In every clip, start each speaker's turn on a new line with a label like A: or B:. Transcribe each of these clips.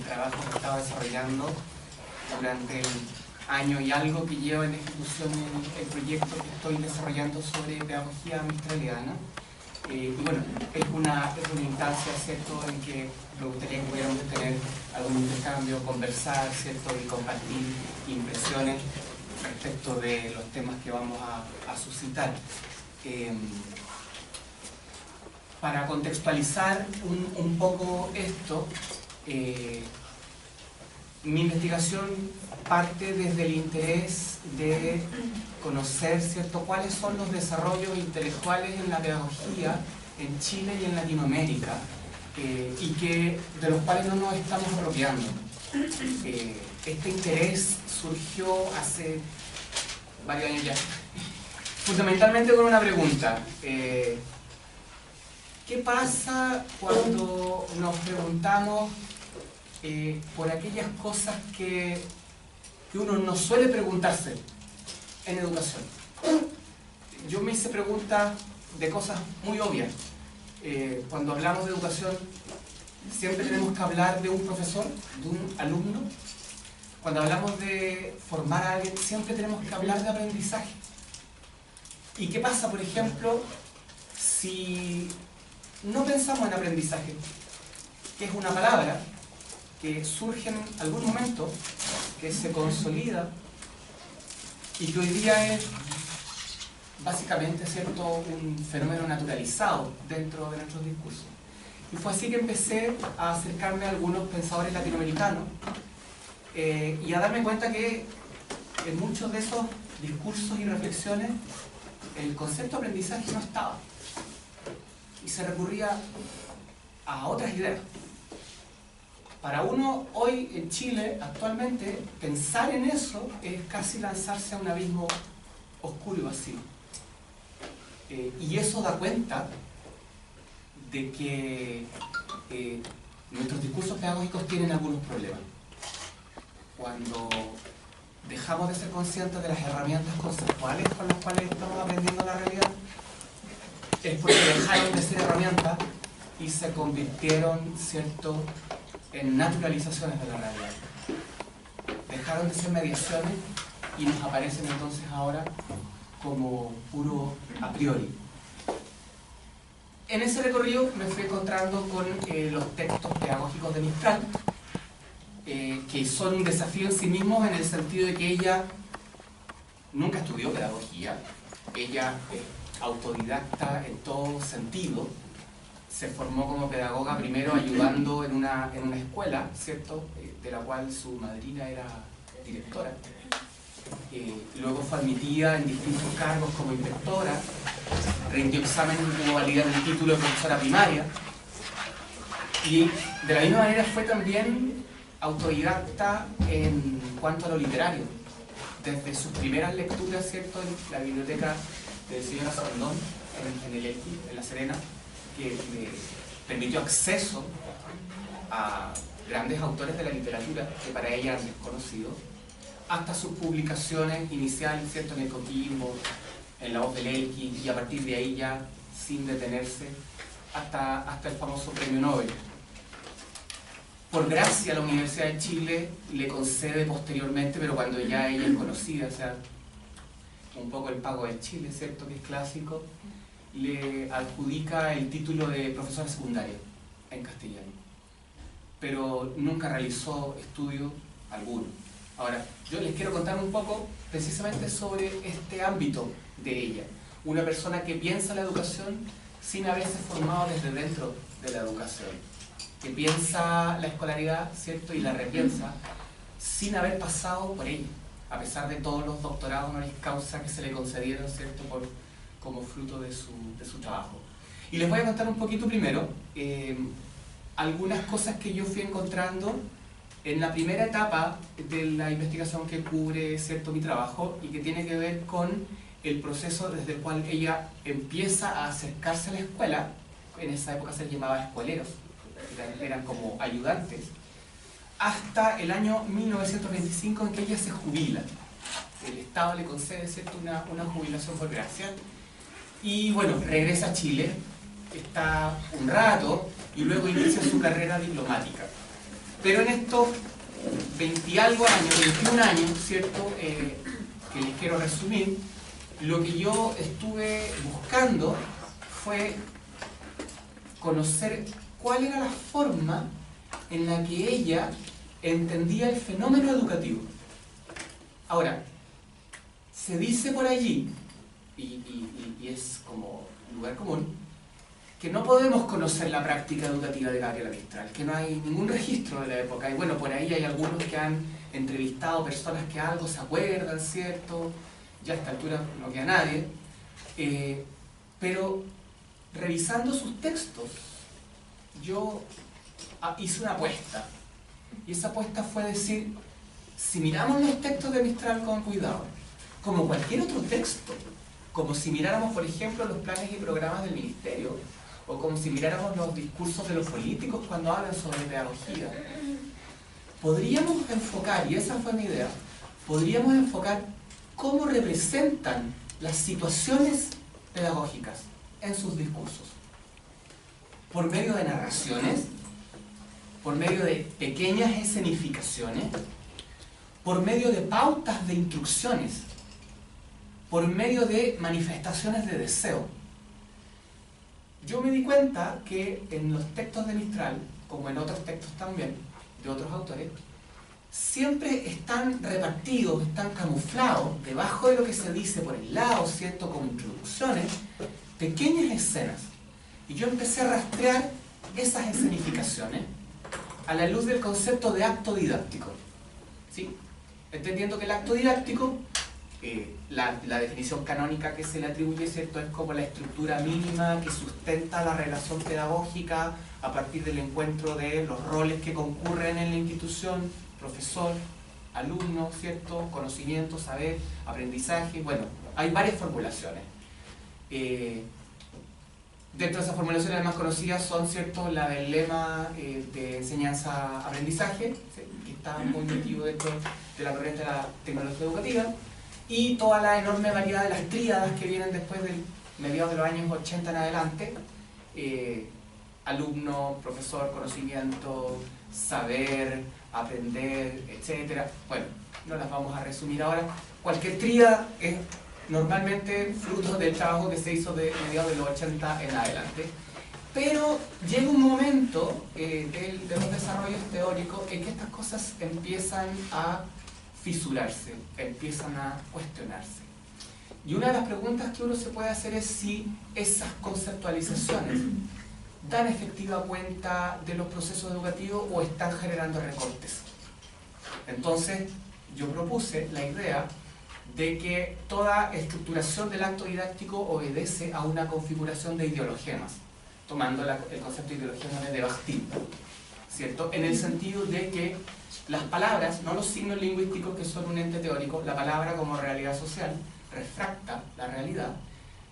A: trabajo que estaba desarrollando durante el año y algo que lleva en ejecución el proyecto que estoy desarrollando sobre pedagogía mistraliana. Y bueno, es una instancia, ¿cierto?, en que me gustaría que pudiéramos tener algún intercambio, conversar, ¿cierto?, y compartir impresiones respecto de los temas que vamos a suscitar. Para contextualizar un poco esto, mi investigación parte desde el interés de conocer, ¿cierto?, cuáles son los desarrollos intelectuales en la pedagogía en Chile y en Latinoamérica, y de los cuales no nos estamos apropiando. Este interés surgió hace varios años ya, fundamentalmente con una pregunta. ¿Qué pasa cuando nos preguntamos por aquellas cosas que uno no suele preguntarse en educación? Yo me hice preguntas de cosas muy obvias. Cuando hablamos de educación, siempre tenemos que hablar de un profesor, de un alumno. Cuando hablamos de formar a alguien, siempre tenemos que hablar de aprendizaje. ¿Y qué pasa, por ejemplo, si no pensamos en aprendizaje, que es una palabra que surge en algún momento, que se consolida y que hoy día es básicamente, ¿cierto?, un fenómeno naturalizado dentro de nuestros discursos? Y fue así que empecé a acercarme a algunos pensadores latinoamericanos y a darme cuenta que en muchos de esos discursos y reflexiones el concepto de aprendizaje no estaba, y se recurría a otras ideas. Para uno, hoy en Chile, actualmente, pensar en eso es casi lanzarse a un abismo oscuro y vacío. Y eso da cuenta de que nuestros discursos pedagógicos tienen algunos problemas. Cuando dejamos de ser conscientes de las herramientas conceptuales con las cuales estamos aprendiendo la realidad, es porque dejaron de ser herramientas y se convirtieron, ¿cierto?, en naturalizaciones de la realidad. Dejaron de ser mediaciones y nos aparecen entonces ahora como puro a priori. En ese recorrido me fui encontrando con los textos pedagógicos de Mistral, que son un desafío en sí mismos, en el sentido de que ella nunca estudió pedagogía, ella es autodidacta en todo sentido. Se formó como pedagoga primero ayudando en una escuela, ¿cierto?, de la cual su madrina era directora. Luego fue admitida en distintos cargos como inspectora, rindió exámenes y pudo validar un título de profesora primaria. Y de la misma manera fue también autodidacta en cuanto a lo literario. Desde sus primeras lecturas, ¿cierto?, en la biblioteca del señor Azarondón, en el Elqui, en La Serena, que le permitió acceso a grandes autores de la literatura que para ella eran desconocidos, hasta sus publicaciones iniciales, ¿cierto?, en el Coquimbo, en La Voz del Elqui, y a partir de ahí ya, sin detenerse, hasta el famoso Premio Nobel. Por gracia, la Universidad de Chile le concede posteriormente, pero cuando ya ella es conocida, o sea, un poco el pago de Chile, ¿cierto?, que es clásico, le adjudica el título de profesora secundaria en castellano, pero nunca realizó estudio alguno. Ahora, yo les quiero contar un poco precisamente sobre este ámbito de ella, una persona que piensa la educación sin haberse formado desde dentro de la educación, que piensa la escolaridad, ¿cierto?, y la repiensa sin haber pasado por ella, a pesar de todos los doctorados honoris causa que se le concedieron, ¿cierto?, como fruto de su trabajo. Y les voy a contar un poquito primero algunas cosas que yo fui encontrando en la primera etapa de la investigación que cubre, ¿cierto?, mi trabajo, y que tiene que ver con el proceso desde el cual ella empieza a acercarse a la escuela. En esa época se les llamaba escueleros, eran como ayudantes, hasta el año 1925, en que ella se jubila. El Estado le concede, ¿cierto?, una jubilación por gracia. Y bueno, regresa a Chile, está un rato y luego inicia su carrera diplomática. Pero en estos 20 y algo años, 21 años, ¿cierto? Que les quiero resumir, lo que yo estuve buscando fue conocer cuál era la forma en la que ella entendía el fenómeno educativo. Ahora, se dice por allí, y es como lugar común, que no podemos conocer la práctica educativa de Gabriela Mistral, que no hay ningún registro de la época. Y bueno, por ahí hay algunos que han entrevistado personas que algo se acuerdan, ¿cierto? Ya a esta altura no queda nadie. Pero revisando sus textos, yo hice una apuesta. Y esa apuesta fue decir, si miramos los textos de Mistral con cuidado, como cualquier otro texto, como si miráramos, por ejemplo, los planes y programas del ministerio, o como si miráramos los discursos de los políticos cuando hablan sobre pedagogía, podríamos enfocar, y esa fue mi idea, podríamos enfocar cómo representan las situaciones pedagógicas en sus discursos. Por medio de narraciones, por medio de pequeñas escenificaciones, por medio de pautas de instrucciones, por medio de manifestaciones de deseo. Yo me di cuenta que en los textos de Mistral, como en otros textos también, de otros autores, siempre están repartidos, están camuflados, debajo de lo que se dice por el lado, ¿cierto?, como introducciones, pequeñas escenas. Y yo empecé a rastrear esas escenificaciones a la luz del concepto de acto didáctico, ¿sí? Entendiendo que el acto didáctico, la definición canónica que se le atribuye, ¿cierto?, es como la estructura mínima que sustenta la relación pedagógica a partir del encuentro de los roles que concurren en la institución, profesor, alumno, ¿cierto?, conocimiento, saber, aprendizaje. Bueno, hay varias formulaciones. Dentro de esas formulaciones, las más conocidas son, ¿cierto?, la del lema de enseñanza-aprendizaje, ¿sí?, que está muy metido dentro de la corriente de la tecnología educativa, y toda la enorme variedad de las tríadas que vienen después del mediados de los años 80 en adelante, alumno, profesor, conocimiento, saber, aprender, etc. Bueno, no las vamos a resumir ahora. Cualquier tríada es normalmente fruto del trabajo que se hizo de mediados de los 80 en adelante. Pero llega un momento de los desarrollos teóricos en que estas cosas empiezan a fisurarse, empiezan a cuestionarse. Y una de las preguntas que uno se puede hacer es si esas conceptualizaciones dan efectiva cuenta de los procesos educativos o están generando recortes. Entonces, yo propuse la idea de que toda estructuración del acto didáctico obedece a una configuración de ideologemas, tomando el concepto de ideologema de Bakhtin, ¿cierto? En el sentido de que las palabras, no los signos lingüísticos que son un ente teórico, la palabra como realidad social refracta la realidad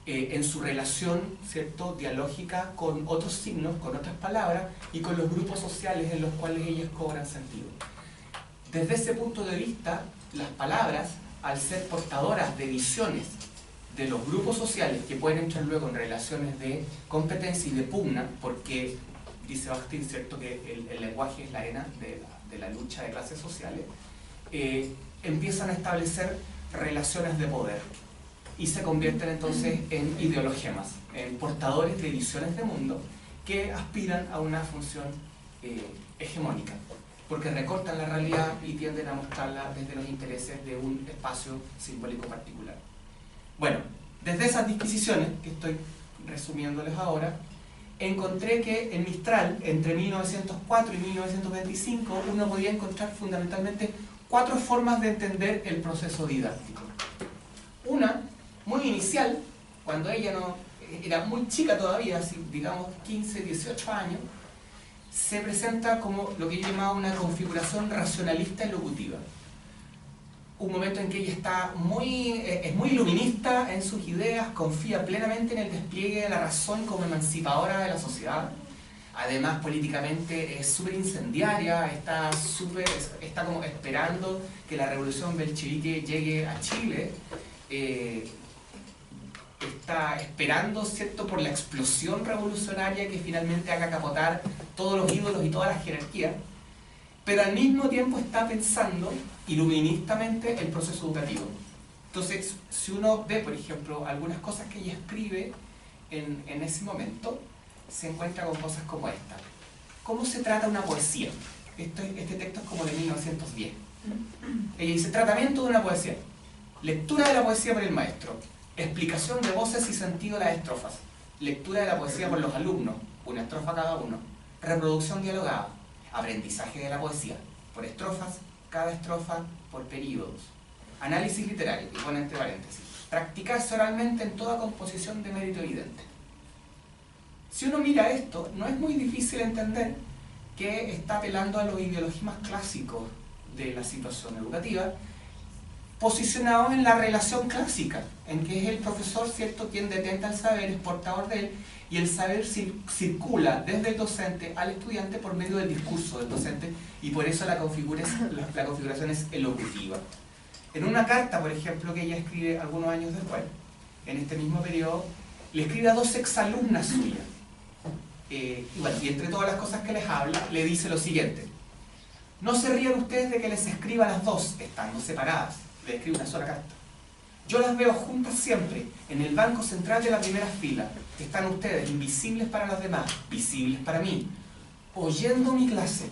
A: en su relación, ¿cierto?, dialógica con otros signos, con otras palabras y con los grupos sociales en los cuales ellas cobran sentido. Desde ese punto de vista, las palabras, al ser portadoras de visiones de los grupos sociales que pueden entrar luego en relaciones de competencia y de pugna, porque dice Bakhtin, ¿cierto?, que el lenguaje es la arena de la lucha de clases sociales, empiezan a establecer relaciones de poder y se convierten entonces en ideologemas, en portadores de visiones de mundo que aspiran a una función hegemónica, porque recortan la realidad y tienden a mostrarla desde los intereses de un espacio simbólico particular. Bueno, desde esas disquisiciones, que estoy resumiéndoles ahora, encontré que en Mistral, entre 1904 y 1925, uno podía encontrar fundamentalmente 4 formas de entender el proceso didáctico. Una, muy inicial, cuando ella no era muy chica todavía, así, digamos 15, 18 años, se presenta como lo que yo llamaba una configuración racionalista elocutiva. Un momento en que ella es muy iluminista en sus ideas, confía plenamente en el despliegue de la razón como emancipadora de la sociedad. Además, políticamente es súper incendiaria, está como esperando que la revolución bolchevique llegue a Chile. Está esperando, ¿cierto?, por la explosión revolucionaria que finalmente haga capotar todos los ídolos y todas las jerarquías. pero al mismo tiempo está pensando iluministamente el proceso educativo. Entonces, si uno ve, por ejemplo, algunas cosas que ella escribe en ese momento, se encuentra con cosas como esta. ¿Cómo se trata una poesía? Este texto es como de 1910. Ella dice, tratamiento de una poesía. Lectura de la poesía por el maestro. Explicación de voces y sentido de las estrofas. Lectura de la poesía por los alumnos, una estrofa cada uno. Reproducción dialogada. Aprendizaje de la poesía, por estrofas, cada estrofa por períodos. Análisis literario, y pone entre paréntesis. Practicarse oralmente en toda composición de mérito evidente. Si uno mira esto, no es muy difícil entender que está apelando a los ideologismos clásicos de la situación educativa, posicionados en la relación clásica, en que es el profesor, ¿cierto?, quien detenta el saber, es portador de él, y el saber circula desde el docente al estudiante por medio del discurso del docente, y por eso la configuración es elocutiva. En una carta, por ejemplo, que ella escribe algunos años después, en este mismo periodo, le escribe a 2 exalumnas suyas. Y entre todas las cosas que les habla, le dice lo siguiente: no se rían ustedes de que les escriba a las 2, estando separadas. Le escribe una sola carta. Yo las veo juntas siempre, en el banco central de la primera fila. Están ustedes, invisibles para los demás, visibles para mí, oyendo mi clase,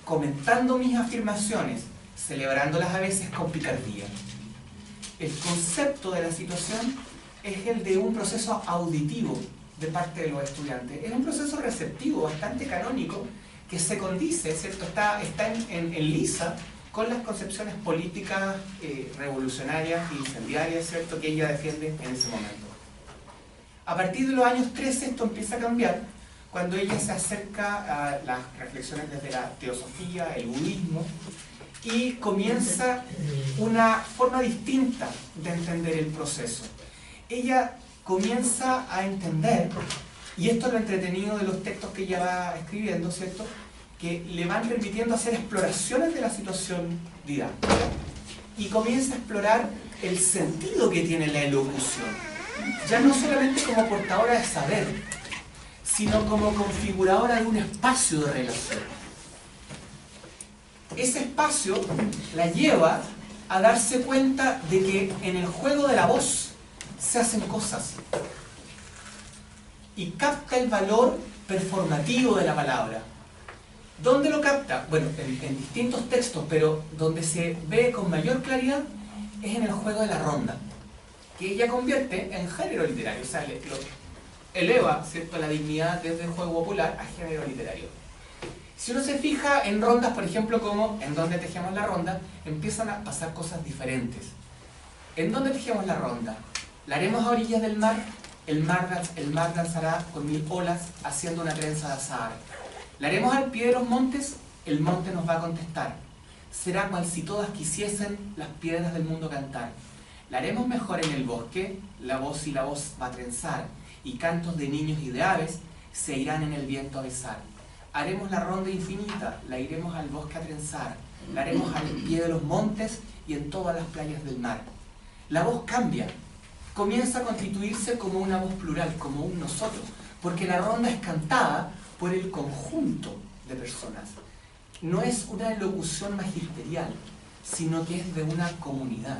A: comentando mis afirmaciones, celebrándolas a veces con picardía. El concepto de la situación es el de un proceso auditivo de parte de los estudiantes. Es un proceso receptivo, bastante canónico, que se condice, ¿cierto? Está en lisa con las concepciones políticas revolucionarias e incendiarias, ¿cierto?, que ella defiende en ese momento. A partir de los años 13 esto empieza a cambiar, cuando ella se acerca a las reflexiones desde la teosofía, el budismo, y comienza una forma distinta de entender el proceso. Ella comienza a entender, y esto es lo entretenido de los textos que ella va escribiendo, ¿cierto?, que le van permitiendo hacer exploraciones de la situación didáctica, y comienza a explorar el sentido que tiene la elocución, ya no solamente como portadora de saber, sino como configuradora de un espacio de relación. Ese espacio la lleva a darse cuenta de que en el juego de la voz se hacen cosas, y capta el valor performativo de la palabra. ¿Dónde lo capta? Bueno, en distintos textos, pero donde se ve con mayor claridad es en el juego de la ronda, que ella convierte en género literario, o sea, eleva, ¿cierto?, la dignidad desde el juego popular a género literario. Si uno se fija en rondas, por ejemplo, como En donde tejemos la ronda, empiezan a pasar cosas diferentes. ¿En dónde tejemos la ronda? La haremos a orillas del mar, el mar danzará con 1000 olas haciendo una trenza de azahar. La haremos al pie de los montes, el monte nos va a contestar. Será cual si todas quisiesen las piedras del mundo cantar. La haremos mejor en el bosque, la voz y la voz va a trenzar, y cantos de niños y de aves se irán en el viento a besar. Haremos la ronda infinita, la iremos al bosque a trenzar, la haremos al pie de los montes y en todas las playas del mar. La voz cambia, comienza a constituirse como una voz plural, como un nosotros, porque la ronda es cantada por el conjunto de personas. No es una elocución magisterial, sino que es de una comunidad.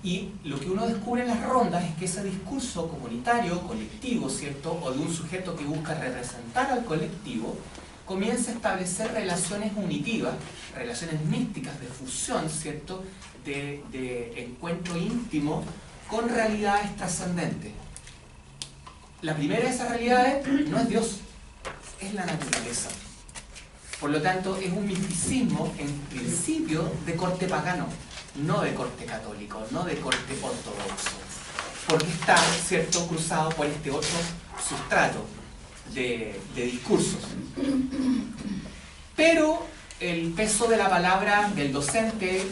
A: Y lo que uno descubre en las rondas es que ese discurso comunitario, colectivo, ¿cierto?, o de un sujeto que busca representar al colectivo, comienza a establecer relaciones unitivas, relaciones místicas de fusión, ¿cierto?, de encuentro íntimo con realidades trascendentes. La primera de esas realidades no es Dios, es la naturaleza. Por lo tanto, es un misticismo, en principio, de corte pagano, no de corte católico, no de corte ortodoxo, porque está, ¿cierto?, cruzado por este otro sustrato de discursos. Pero el peso de la palabra del docente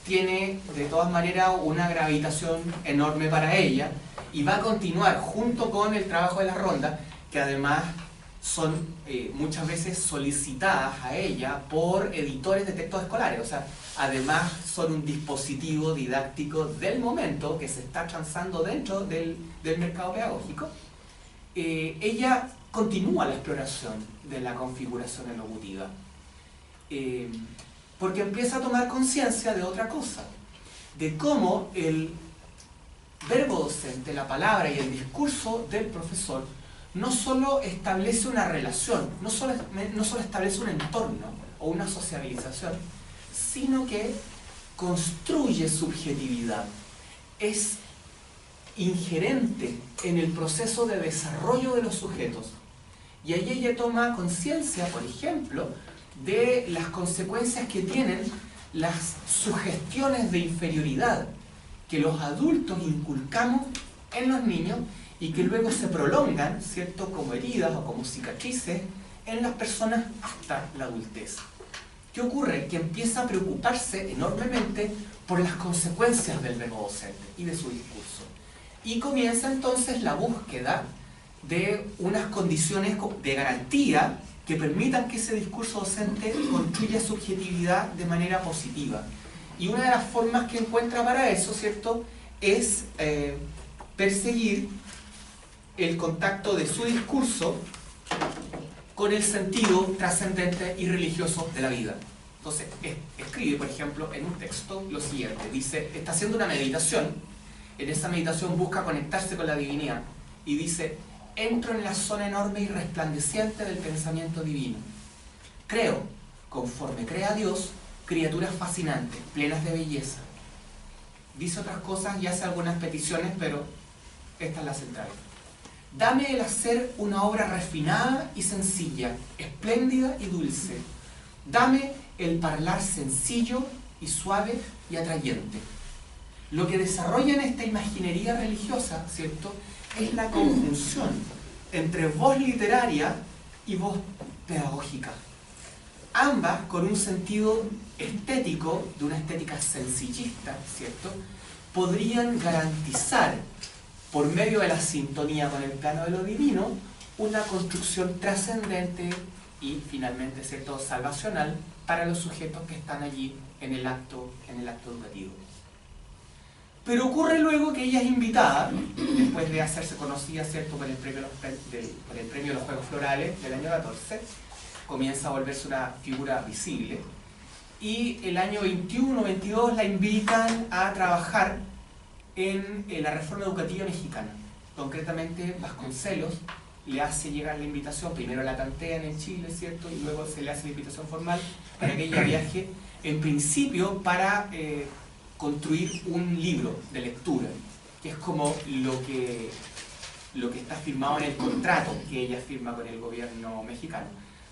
A: tiene, de todas maneras, una gravitación enorme para ella, y va a continuar junto con el trabajo de la ronda, que además son muchas veces solicitadas a ella por editores de textos escolares. O sea, además son un dispositivo didáctico del momento que se está transando dentro del mercado pedagógico. Ella continúa la exploración de la configuración elocutiva. porque empieza a tomar conciencia de otra cosa, de cómo el verbo docente, la palabra y el discurso del profesor no solo establece una relación, no solo establece un entorno o una sociabilización, sino que construye subjetividad, es ingerente en el proceso de desarrollo de los sujetos. Y ahí ella toma conciencia, por ejemplo, de las consecuencias que tienen las sugestiones de inferioridad que los adultos inculcamos en los niños y que luego se prolongan, ¿cierto?, como heridas o como cicatrices en las personas hasta la adultez. ¿Qué ocurre? Que empieza a preocuparse enormemente por las consecuencias del verbo docente y de su discurso. Y comienza entonces la búsqueda de unas condiciones de garantía que permitan que ese discurso docente construya subjetividad de manera positiva. Y una de las formas que encuentra para eso, ¿cierto?, es perseguir el contacto de su discurso con el sentido trascendente y religioso de la vida. Entonces, escribe, por ejemplo, en un texto lo siguiente. Dice, está haciendo una meditación. En esa meditación busca conectarse con la divinidad. Y dice, entro en la zona enorme y resplandeciente del pensamiento divino. Creo, conforme crea Dios, criaturas fascinantes, plenas de belleza. Dice otras cosas y hace algunas peticiones, pero esta es la central. Dame el hacer una obra refinada y sencilla, espléndida y dulce. Dame el hablar sencillo y suave y atrayente. Lo que desarrolla en esta imaginería religiosa, ¿cierto?, es la conjunción entre voz literaria y voz pedagógica. Ambas con un sentido estético, de una estética sencillista, ¿cierto?, podrían garantizar, por medio de la sintonía con el plano de lo divino, una construcción trascendente y finalmente, ¿cierto?, salvacional para los sujetos que están allí en el acto educativo. Pero ocurre luego que ella es invitada, después de hacerse conocida, ¿cierto?, por el premio de los Juegos Florales del año 14, comienza a volverse una figura visible, y el año 21-22 la invitan a trabajar en la reforma educativa mexicana. Concretamente, Vasconcelos le hace llegar la invitación, primero la tantean en Chile, ¿cierto?, y luego se le hace la invitación formal para que ella viaje, en principio para construir un libro de lectura, que es como lo que está firmado en el contrato que ella firma con el gobierno mexicano.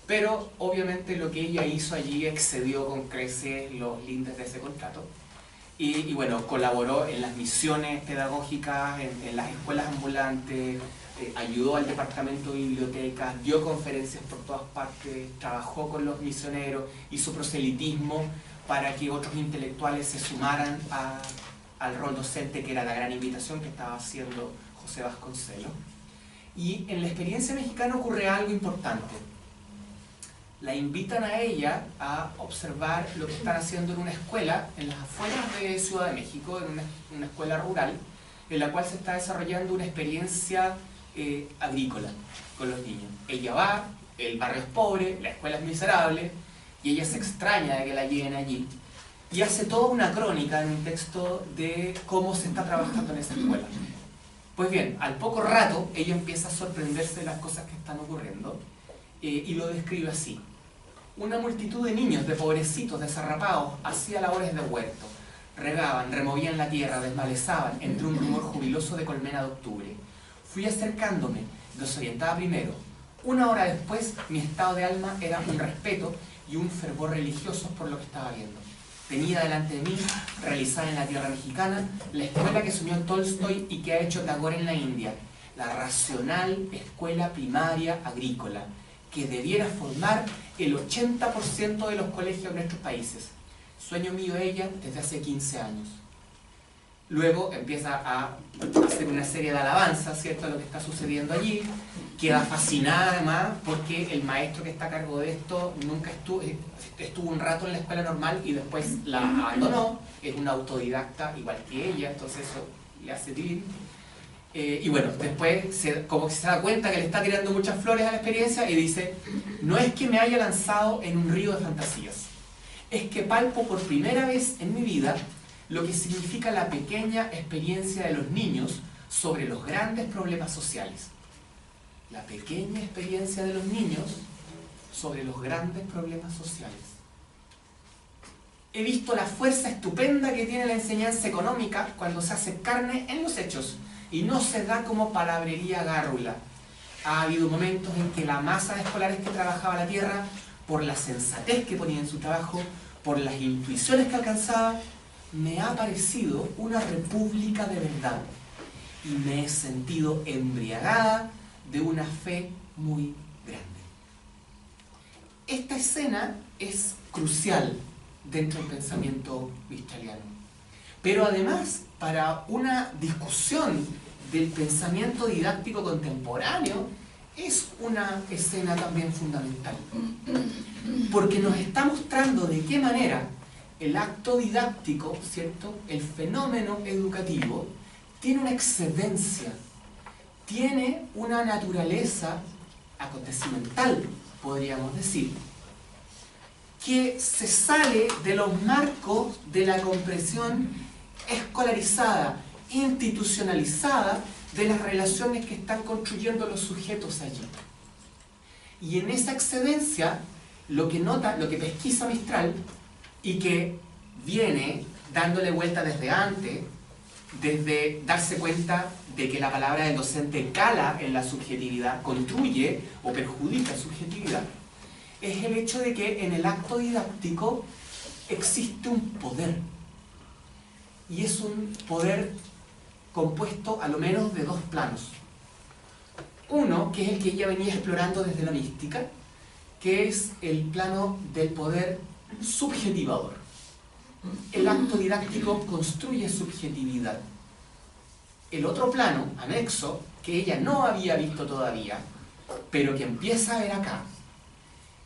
A: Pero obviamente lo que ella hizo allí excedió con creces los lindes de ese contrato. Y bueno, colaboró en las misiones pedagógicas, en las escuelas ambulantes, ayudó al departamento de bibliotecas, dio conferencias por todas partes, trabajó con los misioneros, hizo proselitismo para que otros intelectuales se sumaran al rol docente, que era la gran invitación que estaba haciendo José Vasconcelos. Y en la experiencia mexicana ocurre algo importante. La invitan a ella a observar lo que están haciendo en una escuela en las afueras de Ciudad de México, en una escuela rural, en la cual se está desarrollando una experiencia agrícola con los niños. Ella va, el barrio es pobre, la escuela es miserable, y ella se extraña de que la lleven allí, y hace toda una crónica en un texto de cómo se está trabajando en esa escuela. Pues bien, al poco rato ella empieza a sorprenderse de las cosas que están ocurriendo, y lo describe así. Una multitud de niños, de pobrecitos, desarrapados, hacía labores de huerto. Regaban, removían la tierra, desmalezaban entre un rumor jubiloso de colmena de octubre. Fui acercándome, desorientada primero. Una hora después, mi estado de alma era un respeto y un fervor religiosos por lo que estaba viendo. Tenía delante de mí, realizada en la tierra mexicana, la escuela que soñó Tolstoy y que ha hecho Tagore en la India, la racional escuela primaria agrícola, que debiera formar el 80% de los colegios de nuestros países. Sueño mío ella desde hace 15 años. Luego empieza a hacer una serie de alabanzas, ¿cierto?, a lo que está sucediendo allí. Queda fascinada además porque el maestro que está a cargo de esto nunca estuvo un rato en la escuela normal y después la abandonó. Es una autodidacta igual que ella, entonces eso le hace bien. Y bueno, después como que se da cuenta que le está tirando muchas flores a la experiencia y dice, no es que me haya lanzado en un río de fantasías, es que palpo por primera vez en mi vida lo que significa la pequeña experiencia de los niños sobre los grandes problemas sociales. La pequeña experiencia de los niños sobre los grandes problemas sociales. He visto la fuerza estupenda que tiene la enseñanza económica cuando se hace carne en los hechos y no se da como palabrería gárrula. Ha habido momentos en que la masa de escolares que trabajaba la tierra, por la sensatez que ponía en su trabajo, por las intuiciones que alcanzaba, me ha parecido una república de verdad y me he sentido embriagada de una fe muy grande. Esta escena es crucial dentro del pensamiento mistraliano, pero además para una discusión del pensamiento didáctico contemporáneo es una escena también fundamental, porque nos está mostrando de qué manera el acto didáctico, ¿cierto?, el fenómeno educativo, tiene una excedencia, tiene una naturaleza acontecimental, podríamos decir, que se sale de los marcos de la comprensión escolarizada, institucionalizada de las relaciones que están construyendo los sujetos allí. Y en esa excedencia, lo que pesquisa Mistral, y que viene dándole vuelta desde antes, desde darse cuenta de que la palabra del docente cala en la subjetividad, construye o perjudica la subjetividad, es el hecho de que en el acto didáctico existe un poder. Y es un poder compuesto a lo menos de dos planos. Uno, que es el que ella venía explorando desde la mística, que es el plano del poder subjetivador. El acto didáctico construye subjetividad. El otro plano, anexo, que ella no había visto todavía, pero que empieza a ver acá,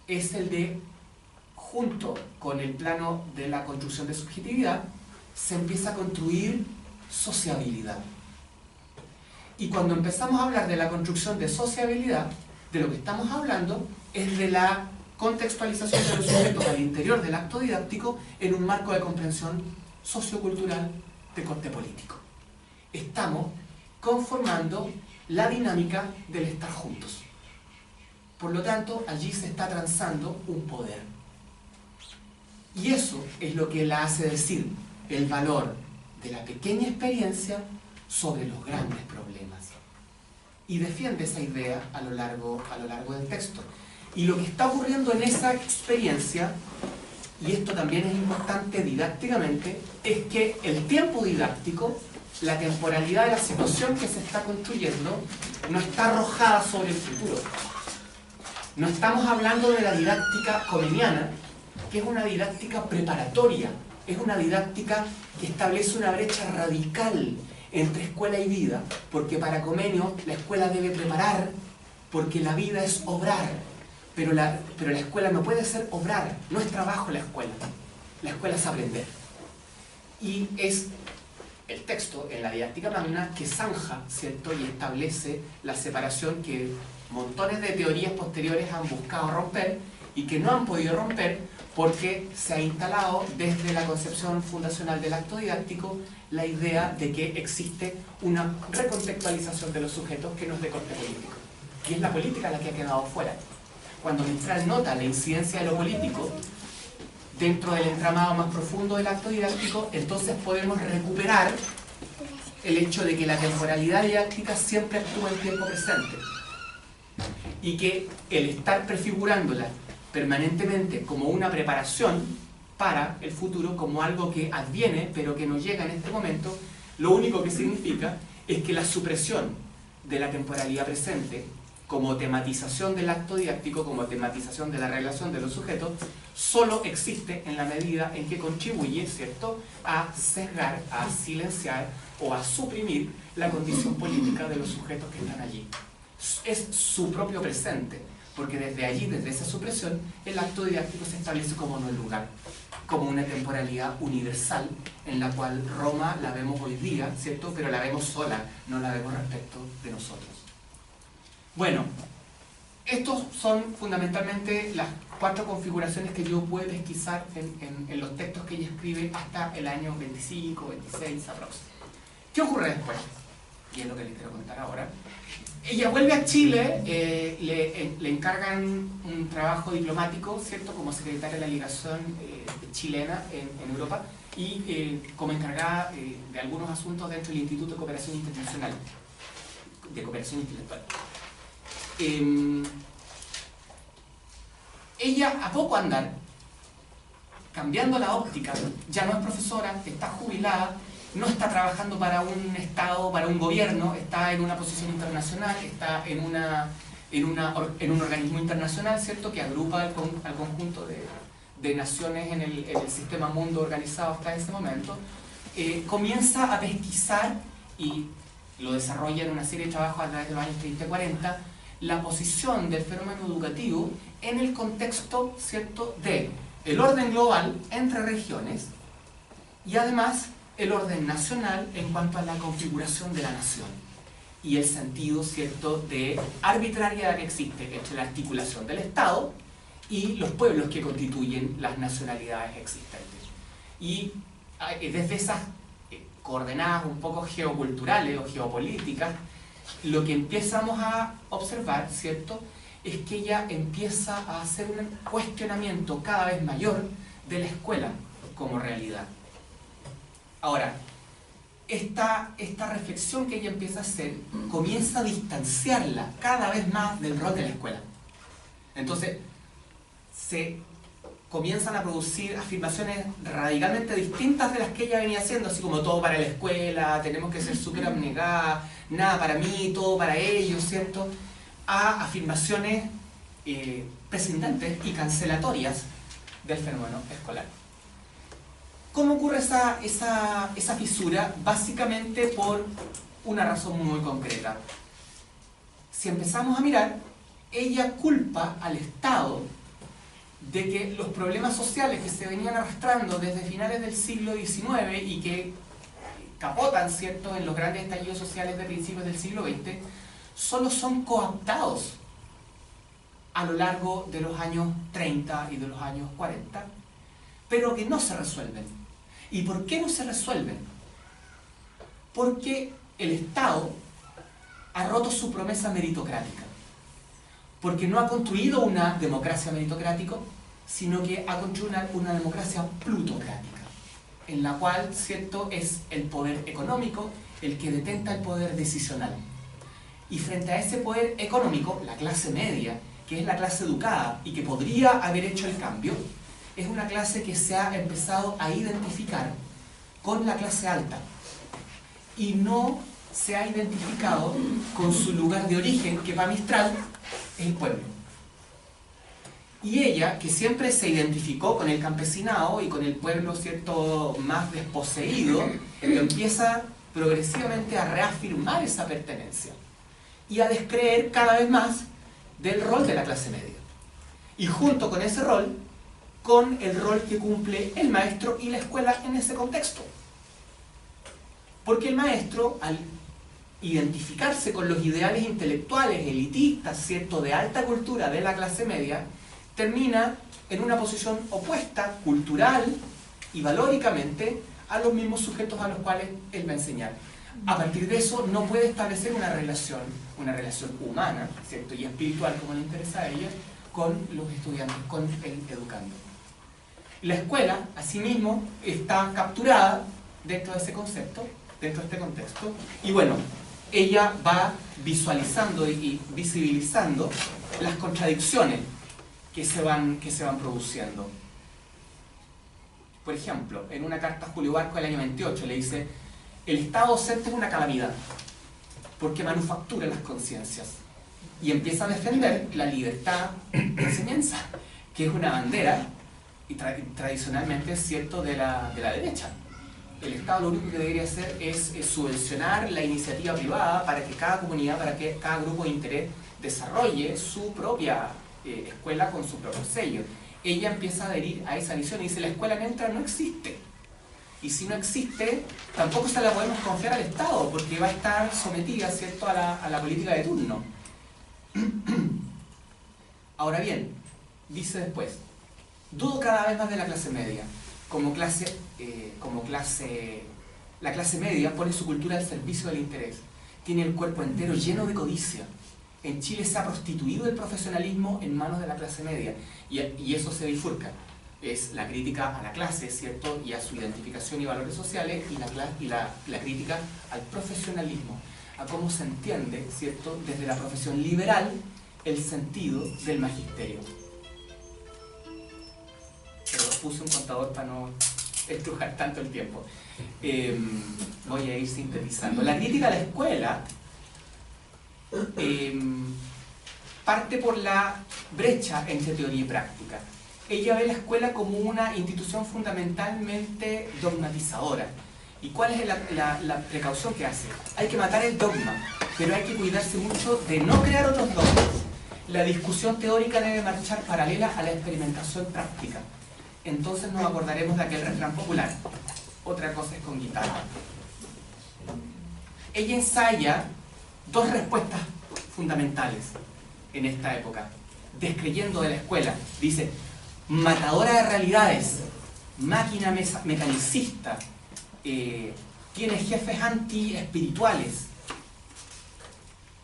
A: es el de, junto con el plano de la construcción de subjetividad, se empieza a construir sociabilidad. Y cuando empezamos a hablar de la construcción de sociabilidad, de lo que estamos hablando es de la contextualización de los sujetos al interior del acto didáctico en un marco de comprensión sociocultural de corte político. Estamos conformando la dinámica del estar juntos. Por lo tanto, allí se está transando un poder. Y eso es lo que la hace decir el valor de la pequeña experiencia sobre los grandes problemas. Y defiende esa idea a lo largo del texto. Y lo que está ocurriendo en esa experiencia, y esto también es importante didácticamente, es que el tiempo didáctico, la temporalidad de la situación que se está construyendo, no está arrojada sobre el futuro. No estamos hablando de la didáctica comeniana, que es una didáctica preparatoria, es una didáctica que establece una brecha radical entre escuela y vida, porque para Comenio la escuela debe preparar, porque la vida es obrar. Pero la escuela no puede ser obrar, no es trabajo la escuela es aprender. Y es el texto en la didáctica magna que zanja, ¿cierto?, y establece la separación que montones de teorías posteriores han buscado romper y que no han podido romper porque se ha instalado desde la concepción fundacional del acto didáctico la idea de que existe una recontextualización de los sujetos que no es de corte político. Y es la política la que ha quedado fuera. Cuando Mistral nota la incidencia de lo político dentro del entramado más profundo del acto didáctico, entonces podemos recuperar el hecho de que la temporalidad didáctica siempre actúa en tiempo presente y que el estar prefigurándola permanentemente como una preparación para el futuro, como algo que adviene pero que no llega en este momento, lo único que significa es que la supresión de la temporalidad presente como tematización del acto didáctico, como tematización de la relación de los sujetos, solo existe en la medida en que contribuye, ¿cierto?, a sesgar, a silenciar o a suprimir la condición política de los sujetos que están allí. Es su propio presente, porque desde allí, desde esa supresión, el acto didáctico se establece como no lugar, como una temporalidad universal en la cual Roma la vemos hoy día, ¿cierto? Pero la vemos sola, no la vemos respecto de nosotros. Bueno, estos son fundamentalmente las 4 configuraciones que yo puedo pesquisar en los textos que ella escribe hasta el año 25, 26 aproximadamente. ¿Qué ocurre después? Y es lo que les quiero contar ahora. Ella vuelve a Chile, le encargan un trabajo diplomático, ¿cierto?, como secretaria de la ligación chilena en Europa y como encargada de algunos asuntos dentro del Instituto de Cooperación Internacional, de Cooperación Intelectual. Ella, a poco andar, cambiando la óptica, ya no es profesora, está jubilada, no está trabajando para un Estado, para un gobierno, está en una posición internacional, está en un organismo internacional, ¿cierto?, que agrupa al conjunto de naciones en el sistema mundo organizado hasta ese momento. Comienza a pesquisar y lo desarrolla en una serie de trabajos a través de los años 30 y 40, la posición del fenómeno educativo en el contexto, ¿cierto?, de el orden global entre regiones y además el orden nacional en cuanto a la configuración de la nación y el sentido, ¿cierto?, de arbitrariedad que existe entre la articulación del Estado y los pueblos que constituyen las nacionalidades existentes. Y desde esas coordenadas un poco geoculturales o geopolíticas, lo que empezamos a observar, ¿cierto?, es que ella empieza a hacer un cuestionamiento cada vez mayor de la escuela como realidad. Ahora, esta reflexión que ella empieza a hacer comienza a distanciarla cada vez más del rol de la escuela. Entonces, se comienzan a producir afirmaciones radicalmente distintas de las que ella venía haciendo, así como todo para la escuela, tenemos que ser súper abnegadas, nada para mí, todo para ellos, ¿cierto?, a afirmaciones prescindentes y cancelatorias del fenómeno escolar. ¿Cómo ocurre esa fisura? Básicamente por una razón muy concreta. Si empezamos a mirar, ella culpa al Estado de que los problemas sociales que se venían arrastrando desde finales del siglo XIX y que capotan, ¿cierto?, en los grandes estallidos sociales de principios del siglo XX, solo son coaptados a lo largo de los años 30 y de los años 40, pero que no se resuelven. ¿Y por qué no se resuelven? Porque el Estado ha roto su promesa meritocrática, porque no ha construido una democracia meritocrática, sino que ha construido una democracia plutocrática, en la cual, ¿cierto?, es el poder económico el que detenta el poder decisional. Y frente a ese poder económico, la clase media, que es la clase educada y que podría haber hecho el cambio, es una clase que se ha empezado a identificar con la clase alta y no se ha identificado con su lugar de origen, que para Mistral es el pueblo. Y ella, que siempre se identificó con el campesinado y con el pueblo, ¿cierto?, más desposeído, empieza progresivamente a reafirmar esa pertenencia y a descreer cada vez más del rol de la clase media. Y junto con ese rol, con el rol que cumple el maestro y la escuela en ese contexto. Porque el maestro, al identificarse con los ideales intelectuales, elitistas, ¿cierto?, de alta cultura de la clase media, termina en una posición opuesta, cultural y valóricamente, a los mismos sujetos a los cuales él va a enseñar. A partir de eso no puede establecer una relación humana, ¿cierto?, y espiritual, como le interesa a ella, con los estudiantes, con el educando. La escuela, asimismo, está capturada dentro de ese concepto, dentro de este contexto, y bueno, ella va visualizando y visibilizando las contradicciones que se van produciendo. Por ejemplo, en una carta a Julio Barco del año 28 le dice: el Estado docente es una calamidad porque manufactura las conciencias, y empieza a defender la libertad de enseñanza, que es una bandera y tradicionalmente es cierto de la derecha. El Estado lo único que debería hacer es subvencionar la iniciativa privada para que cada comunidad, para que cada grupo de interés desarrolle su propia escuela con su propio sello. ella empieza a adherir a esa visión y dice, la escuela neutra no existe. Y si no existe, tampoco se la podemos confiar al Estado, porque va a estar sometida, ¿cierto?, a la política de turno. Ahora bien, dice después, dudo cada vez más de la clase media. La clase media pone su cultura al servicio del interés. Tiene el cuerpo entero lleno de codicia. En Chile se ha prostituido el profesionalismo en manos de la clase media. Y eso se bifurca. Es la crítica a la clase, ¿cierto?, y a su identificación y valores sociales, y la crítica al profesionalismo, a cómo se entiende, ¿cierto?, desde la profesión liberal el sentido del magisterio. Pero puse un contador para no estrujar tanto el tiempo. Voy a ir sintetizando. La crítica a la escuela parte por la brecha entre teoría y práctica. Ella ve la escuela como una institución fundamentalmente dogmatizadora. ¿Y cuál es la precaución que hace? Hay que matar el dogma, pero hay que cuidarse mucho de no crear otros dogmas. La discusión teórica debe marchar paralela a la experimentación práctica. Entonces nos acordaremos de aquel refrán popular: otra cosa es con guitarra. Ella ensaya dos respuestas fundamentales en esta época, descreyendo de la escuela. Dice: matadora de realidades, máquina mecanicista, tiene jefes anti-espirituales.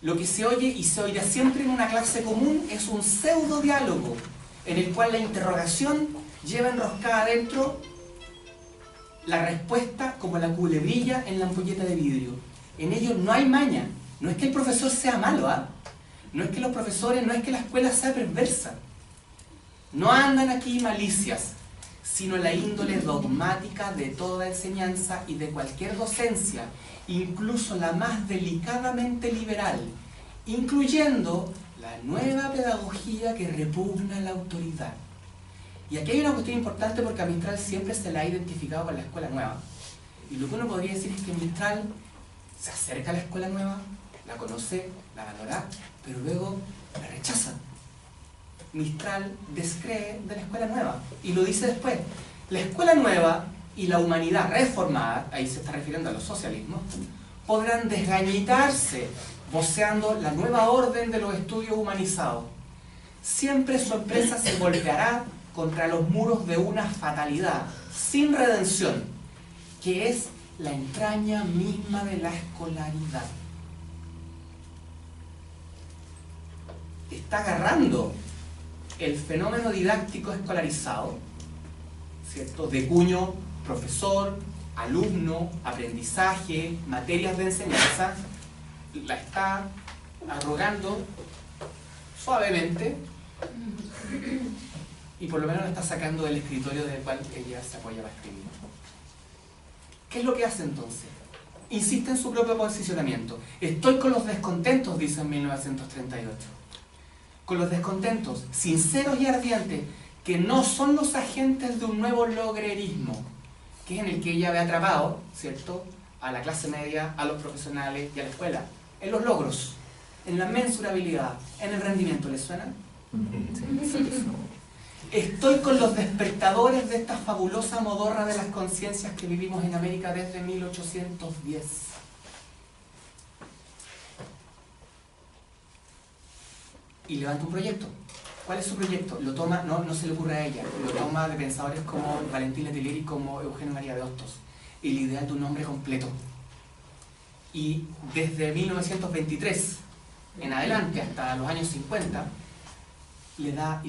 A: Lo que se oye y se oirá siempre en una clase común es un pseudo diálogo en el cual la interrogación lleva enroscada adentro la respuesta como la culebrilla en la ampolleta de vidrio. En ello no hay maña. No es que el profesor sea malo, ¿ah? No es que los profesores, no es que la escuela sea perversa. No andan aquí malicias, sino la índole dogmática de toda enseñanza y de cualquier docencia, incluso la más delicadamente liberal, incluyendo la nueva pedagogía que repugna la autoridad. Y aquí hay una cuestión importante, porque a Mistral siempre se la ha identificado con la escuela nueva. Y lo que uno podría decir es que Mistral se acerca a la escuela nueva, la conoce, la valora, pero luego la rechaza. Mistral descree de la escuela nueva, y lo dice después. La escuela nueva y la humanidad reformada, ahí se está refiriendo a los socialismos, podrán desgañitarse voceando la nueva orden de los estudios humanizados. Siempre su empresa se golpeará contra los muros de una fatalidad sin redención, que es la entraña misma de la escolaridad. Está agarrando el fenómeno didáctico escolarizado, ¿cierto?, de cuño profesor, alumno, aprendizaje, materias de enseñanza, la está arrogando suavemente y por lo menos la está sacando del escritorio del cual ella se apoya para escribir. ¿Qué es lo que hace entonces? Insiste en su propio posicionamiento. Estoy con los descontentos, dice en 1938. Con los descontentos sinceros y ardientes, que no son los agentes de un nuevo logrerismo, que es en el que ella ve atrapado, ¿cierto?, a la clase media, a los profesionales y a la escuela. En los logros, en la mensurabilidad, en el rendimiento. ¿Les suena? Sí. Estoy con los despertadores de esta fabulosa modorra de las conciencias que vivimos en América desde 1810. Y levanta un proyecto. ¿Cuál es su proyecto? Lo toma, no se le ocurre a ella, lo toma de pensadores como Valentín Letelier y como Eugenio María de Hostos. El ideal de un hombre completo. Y desde 1923 en adelante, hasta los años 50, le da.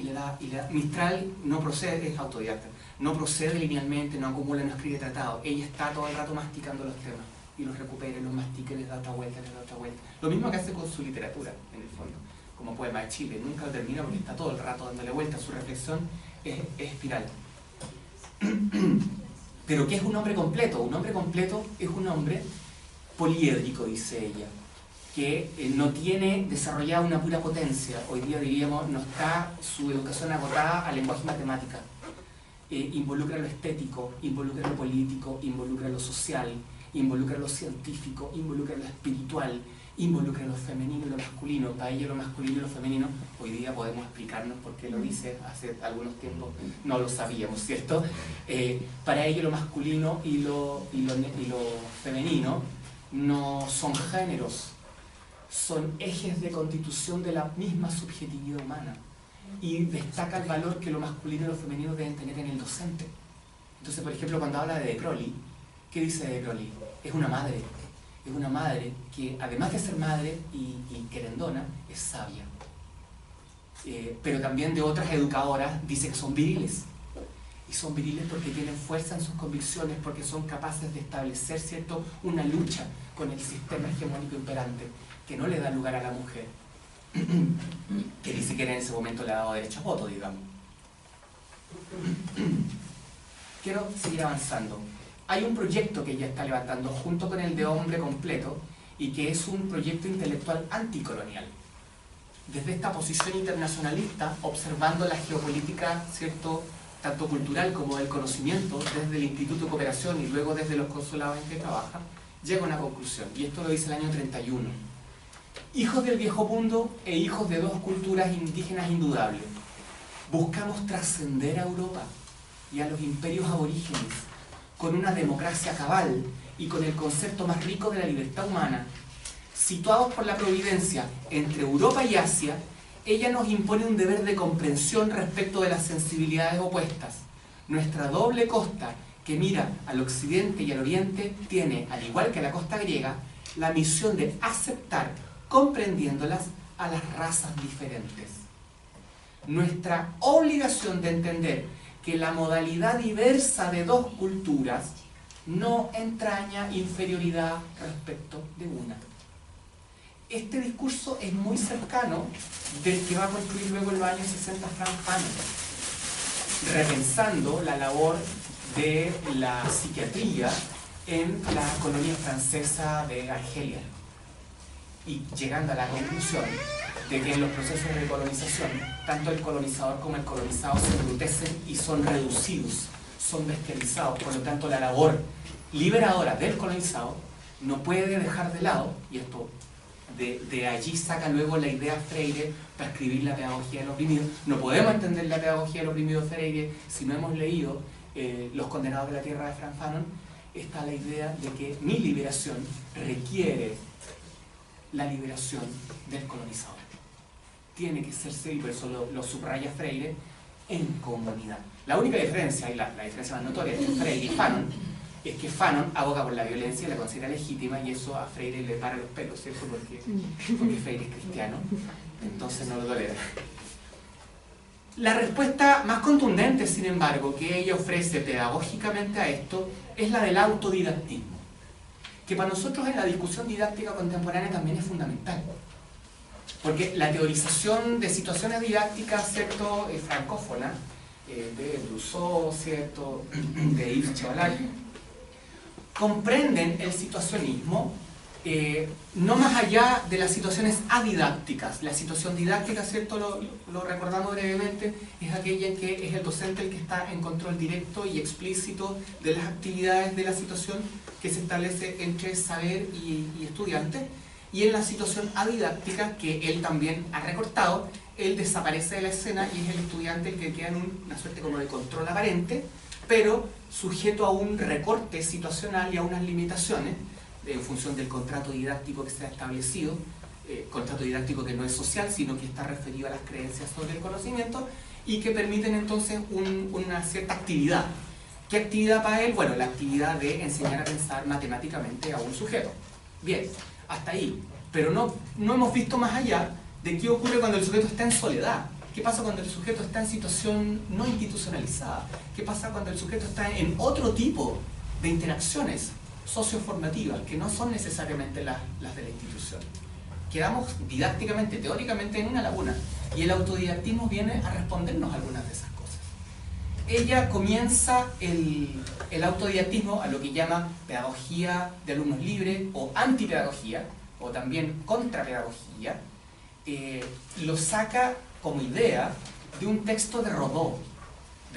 A: Mistral no procede, es autodidacta, no procede linealmente, no acumula, no escribe tratado. Ella está todo el rato masticando los temas, y los recupera, los mastica, les da otra vuelta, les da otra vuelta. Lo mismo que hace con su literatura, en el fondo, como Poema de Chile. Nunca lo termina porque está todo el rato dándole vuelta. Su reflexión es espiral. Pero ¿qué es un hombre completo? Un hombre completo es un hombre poliédrico, dice ella, que no tiene desarrollada una pura potencia. Hoy día diríamos, no está su educación agotada al lenguaje y matemática. Involucra lo estético, involucra lo político, involucra lo social, involucra lo científico, involucra lo espiritual, involucra lo femenino y lo masculino. Para ella lo masculino y lo femenino, hoy día podemos explicarnos por qué lo dice, hace algunos tiempos no lo sabíamos, ¿cierto? Para ella lo masculino y lo femenino no son géneros, son ejes de constitución de la misma subjetividad humana. Y destaca el valor que lo masculino y lo femenino deben tener en el docente. Entonces, por ejemplo, cuando habla de Crowley, ¿qué dice de Crowley? Es una madre que además de ser madre y querendona, es sabia. Pero también de otras educadoras dice que son viriles. Y son viriles porque tienen fuerza en sus convicciones, porque son capaces de establecer, ¿cierto?, una lucha con el sistema hegemónico imperante, que no le da lugar a la mujer, que ni siquiera en ese momento le ha dado derecho a voto, digamos. Quiero seguir avanzando. Hay un proyecto que ella está levantando junto con el de Hombre Completo y que es un proyecto intelectual anticolonial. Desde esta posición internacionalista, observando la geopolítica, ¿cierto?, tanto cultural como del conocimiento, desde el Instituto de Cooperación y luego desde los consulados en que trabaja, llega a una conclusión, y esto lo dice el año 31. Hijos del viejo mundo e hijos de dos culturas indígenas indudables, buscamos trascender a Europa y a los imperios aborígenes con una democracia cabal y con el concepto más rico de la libertad humana. Situados por la providencia entre Europa y Asia, ella nos impone un deber de comprensión respecto de las sensibilidades opuestas. Nuestra doble costa, que mira al occidente y al oriente, tiene, al igual que la costa griega, la misión de aceptar, comprendiéndolas, a las razas diferentes. Nuestra obligación de entender que la modalidad diversa de dos culturas no entraña inferioridad respecto de una. Este discurso es muy cercano del que va a construir luego en los años 60 Franz Fanon, repensando la labor de la psiquiatría en la colonia francesa de Argelia y llegando a la conclusión de que en los procesos de colonización tanto el colonizador como el colonizado se embrutecen y son reducidos, son bestializados. Por lo tanto, la labor liberadora del colonizado no puede dejar de lado, y esto de allí saca luego la idea Freire para escribir la pedagogía del oprimido. No podemos entender la pedagogía del oprimido Freire si no hemos leído Los condenados de la tierra de Franz Fanon. Está la idea de que mi liberación requiere la liberación del colonizador. Tiene que ser, y por eso lo subraya Freire, en comunidad. La única diferencia, y la diferencia más notoria entre Freire y Fanon, es que Fanon aboga por la violencia y la considera legítima, y eso a Freire le para los pelos, ¿cierto? Porque Freire es cristiano, entonces no lo tolera. La respuesta más contundente, sin embargo, que ella ofrece pedagógicamente a esto es la del autodidactismo, que para nosotros en la discusión didáctica contemporánea también es fundamental. Porque la teorización de situaciones didácticas, ¿cierto?, francófona, de Rousseau, ¿cierto?, de Yves Chevalac, comprenden el situacionismo no más allá de las situaciones adidácticas. La situación didáctica, ¿cierto?, lo recordamos brevemente, es aquella en que es el docente el que está en control directo y explícito de las actividades de la situación que se establece entre saber y estudiante. Y en la situación adidáctica, que él también ha recortado, él desaparece de la escena y es el estudiante el que queda en una suerte como de control aparente, pero sujeto a un recorte situacional y a unas limitaciones en función del contrato didáctico que se ha establecido, contrato didáctico que no es social, sino que está referido a las creencias sobre el conocimiento y que permiten entonces una cierta actividad. ¿Qué actividad para él? Bueno, la actividad de enseñar a pensar matemáticamente a un sujeto. Bien, hasta ahí. Pero no hemos visto más allá de qué ocurre cuando el sujeto está en soledad. ¿Qué pasa cuando el sujeto está en situación no institucionalizada? ¿Qué pasa cuando el sujeto está en otro tipo de interacciones socioformativas que no son necesariamente las de la institución? Quedamos didácticamente, teóricamente, en una laguna, y el autodidactismo viene a respondernos algunas de esas cosas. Ella comienza el autodidactismo a lo que llama pedagogía de alumnos libres o antipedagogía, o también contrapedagogía. Lo saca como idea de un texto de Rodó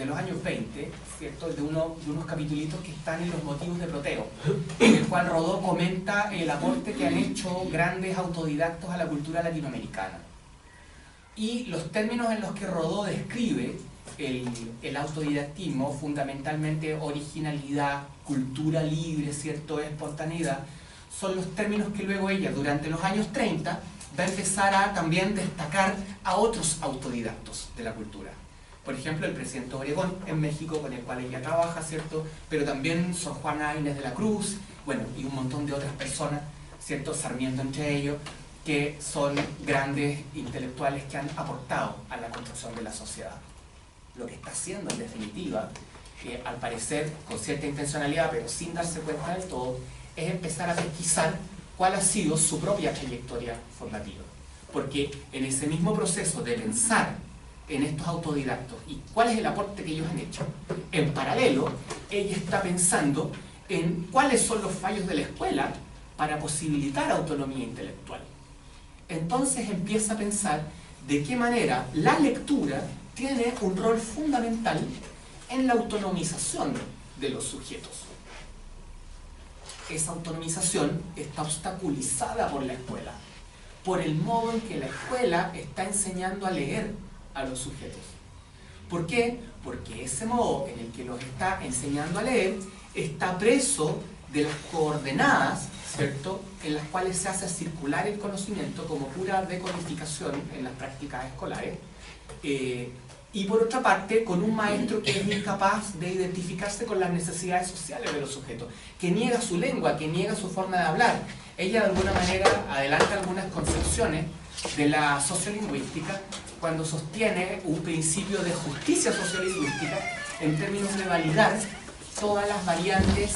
A: de los años 20, ¿cierto? De unos capitulitos que están en los motivos de Proteo, en el cual Rodó comenta el aporte que han hecho grandes autodidactos a la cultura latinoamericana. Y los términos en los que Rodó describe el autodidactismo, fundamentalmente originalidad, cultura libre, ¿cierto? Espontaneidad, son los términos que luego ella, durante los años 30, va a empezar a también destacar a otros autodidactos de la cultura. Por ejemplo, el presidente Obregón en México, con el cual ella trabaja, ¿cierto? Pero también Sor Juana Inés de la Cruz, bueno, y un montón de otras personas, ¿cierto? Sarmiento entre ellos, que son grandes intelectuales que han aportado a la construcción de la sociedad. Lo que está haciendo, en definitiva, al parecer con cierta intencionalidad, pero sin darse cuenta del todo, es empezar a pesquisar cuál ha sido su propia trayectoria formativa. Porque en ese mismo proceso de pensar en estos autodidactos y cuál es el aporte que ellos han hecho, en paralelo, ella está pensando en cuáles son los fallos de la escuela para posibilitar autonomía intelectual. Entonces empieza a pensar de qué manera la lectura tiene un rol fundamental en la autonomización de los sujetos. Esa autonomización está obstaculizada por la escuela, por el modo en que la escuela está enseñando a leer a los sujetos. ¿Por qué? Porque ese modo en el que los está enseñando a leer está preso de las coordenadas, ¿cierto?, en las cuales se hace circular el conocimiento como pura decodificación en las prácticas escolares, y por otra parte con un maestro que es incapaz de identificarse con las necesidades sociales de los sujetos, que niega su lengua, que niega su forma de hablar. Ella de alguna manera adelanta algunas concepciones de la sociolingüística cuando sostiene un principio de justicia sociolingüística en términos de validar todas las variantes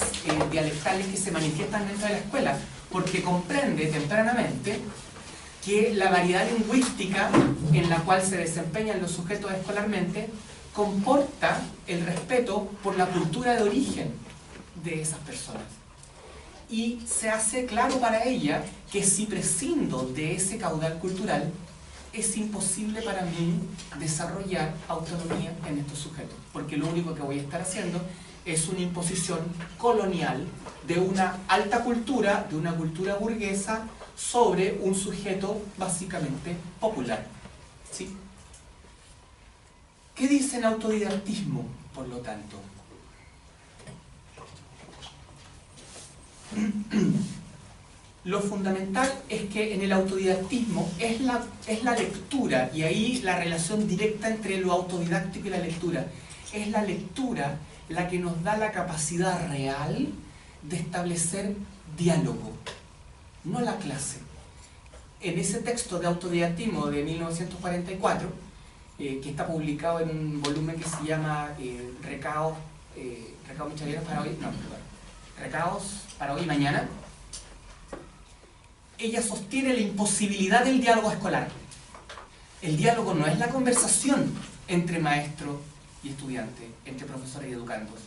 A: dialectales que se manifiestan dentro de la escuela, porque comprende tempranamente que la variedad lingüística en la cual se desempeñan los sujetos escolarmente comporta el respeto por la cultura de origen de esas personas. Y se hace claro para ella que si prescindo de ese caudal cultural, es imposible para mí desarrollar autonomía en estos sujetos, porque lo único que voy a estar haciendo es una imposición colonial de una alta cultura, de una cultura burguesa, sobre un sujeto básicamente popular. ¿Sí? ¿Qué dice el autodidactismo, por lo tanto? Lo fundamental es que en el autodidactismo es la lectura, y ahí la relación directa entre lo autodidáctico y la lectura. Es la lectura la que nos da la capacidad real de establecer diálogo, no la clase. En ese texto de autodidactismo de 1944, que está publicado en un volumen que se llama Recados para hoy, no, perdón, Recados para hoy y mañana, ella sostiene la imposibilidad del diálogo escolar. El diálogo no es la conversación entre maestro y estudiante, entre profesores y educandos.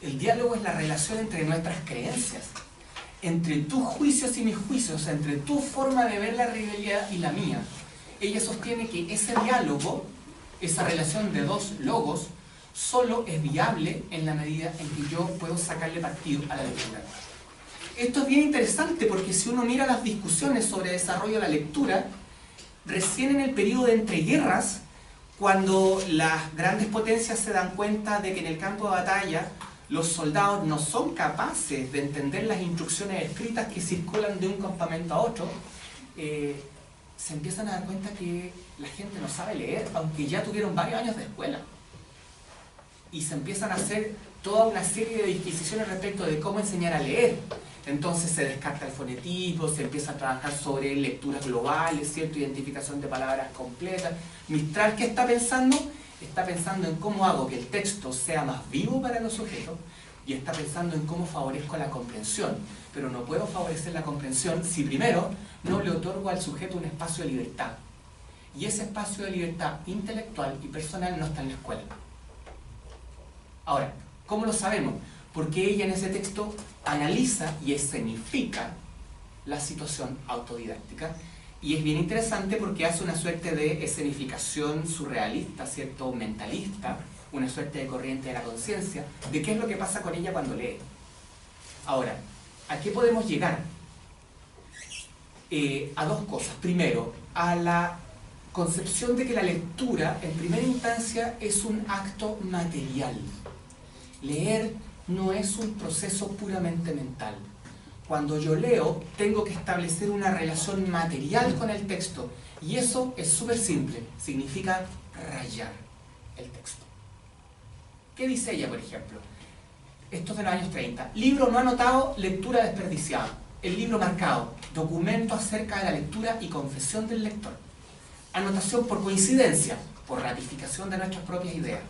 A: El diálogo es la relación entre nuestras creencias, entre tus juicios y mis juicios, entre tu forma de ver la realidad y la mía. Ella sostiene que ese diálogo, esa relación de dos logos, solo es viable en la medida en que yo puedo sacarle partido a la lectura. Esto es bien interesante porque si uno mira las discusiones sobre desarrollo de la lectura, recién en el periodo de entreguerras, cuando las grandes potencias se dan cuenta de que en el campo de batalla los soldados no son capaces de entender las instrucciones escritas que circulan de un campamento a otro, se empiezan a dar cuenta que la gente no sabe leer, aunque ya tuvieron varios años de escuela. Y se empiezan a hacer toda una serie de disquisiciones respecto de cómo enseñar a leer. Entonces se descarta el fonetipo, se empieza a trabajar sobre lecturas globales, ¿cierto? Identificación de palabras completas. Mistral, ¿qué está pensando? Está pensando en cómo hago que el texto sea más vivo para los sujetos y está pensando en cómo favorezco la comprensión. Pero no puedo favorecer la comprensión si primero no le otorgo al sujeto un espacio de libertad. Y ese espacio de libertad intelectual y personal no está en la escuela. Ahora, ¿cómo lo sabemos? Porque ella en ese texto analiza y escenifica la situación autodidáctica. Y es bien interesante porque hace una suerte de escenificación surrealista, ¿cierto? Mentalista, una suerte de corriente de la conciencia, de qué es lo que pasa con ella cuando lee. Ahora, ¿a qué podemos llegar? A dos cosas. Primero, a la concepción de que la lectura, en primera instancia, es un acto material. Leer no es un proceso puramente mental. Cuando yo leo, tengo que establecer una relación material con el texto. Y eso es súper simple. Significa rayar el texto. ¿Qué dice ella, por ejemplo? Esto es de los años 30. Libro no anotado, lectura desperdiciada. El libro marcado, documento acerca de la lectura y confesión del lector. Anotación por coincidencia, por ratificación de nuestras propias ideas.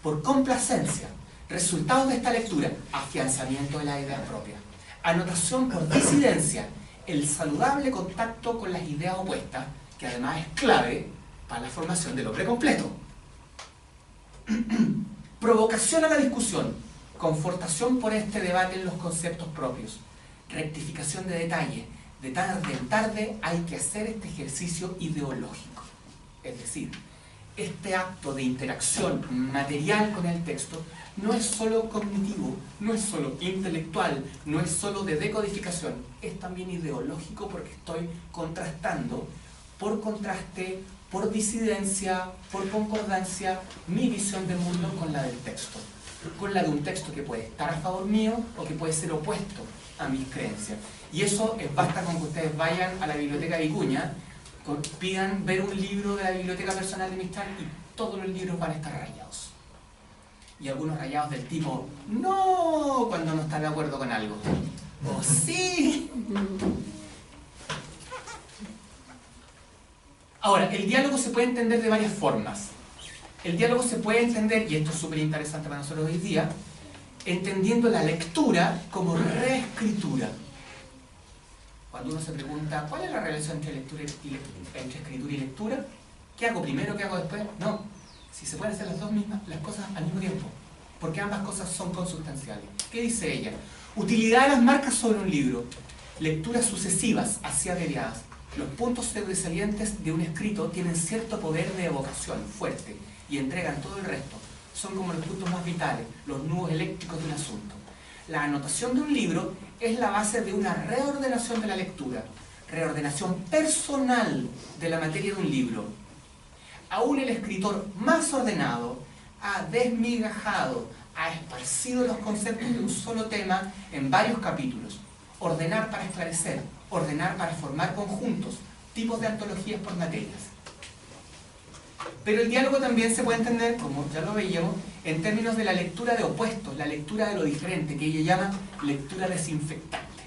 A: Por complacencia, resultados de esta lectura, afianzamiento de las ideas propias. Anotación por disidencia, el saludable contacto con las ideas opuestas, que además es clave para la formación del hombre completo. Provocación a la discusión, confortación por este debate en los conceptos propios, rectificación de detalles. De tarde en tarde hay que hacer este ejercicio ideológico. Es decir, este acto de interacción material con el texto no es solo cognitivo, no es solo intelectual, no es solo de decodificación, es también ideológico porque estoy contrastando por contraste, por disidencia, por concordancia, mi visión del mundo con la del texto. Con la de un texto que puede estar a favor mío o que puede ser opuesto a mis creencias. Y eso basta con que ustedes vayan a la biblioteca de Vicuña, pidan ver un libro de la biblioteca personal de Mistral y todos los libros van a estar rayados. Y algunos rayados del tipo, no, cuando no está de acuerdo con algo. O sí. Ahora, el diálogo se puede entender de varias formas. El diálogo se puede entender, y esto es súper interesante para nosotros hoy día, entendiendo la lectura como reescritura. Cuando uno se pregunta, ¿cuál es la relación entre escritura y lectura? ¿Qué hago primero? ¿Qué hago después? No. Si se pueden hacer las cosas al mismo tiempo, porque ambas cosas son consustanciales. ¿Qué dice ella? Utilidad de las marcas sobre un libro. Lecturas sucesivas, así abreviadas. Los puntos sobresalientes de un escrito tienen cierto poder de evocación fuerte y entregan todo el resto. Son como los puntos más vitales, los nudos eléctricos de un asunto. La anotación de un libro es la base de una reordenación de la lectura, reordenación personal de la materia de un libro. Aún el escritor más ordenado ha desmigajado, ha esparcido los conceptos de un solo tema en varios capítulos. Ordenar para esclarecer, ordenar para formar conjuntos, tipos de antologías por materias. Pero el diálogo también se puede entender, como ya lo veíamos, en términos de la lectura de opuestos, la lectura de lo diferente, que ella llama lectura desinfectante.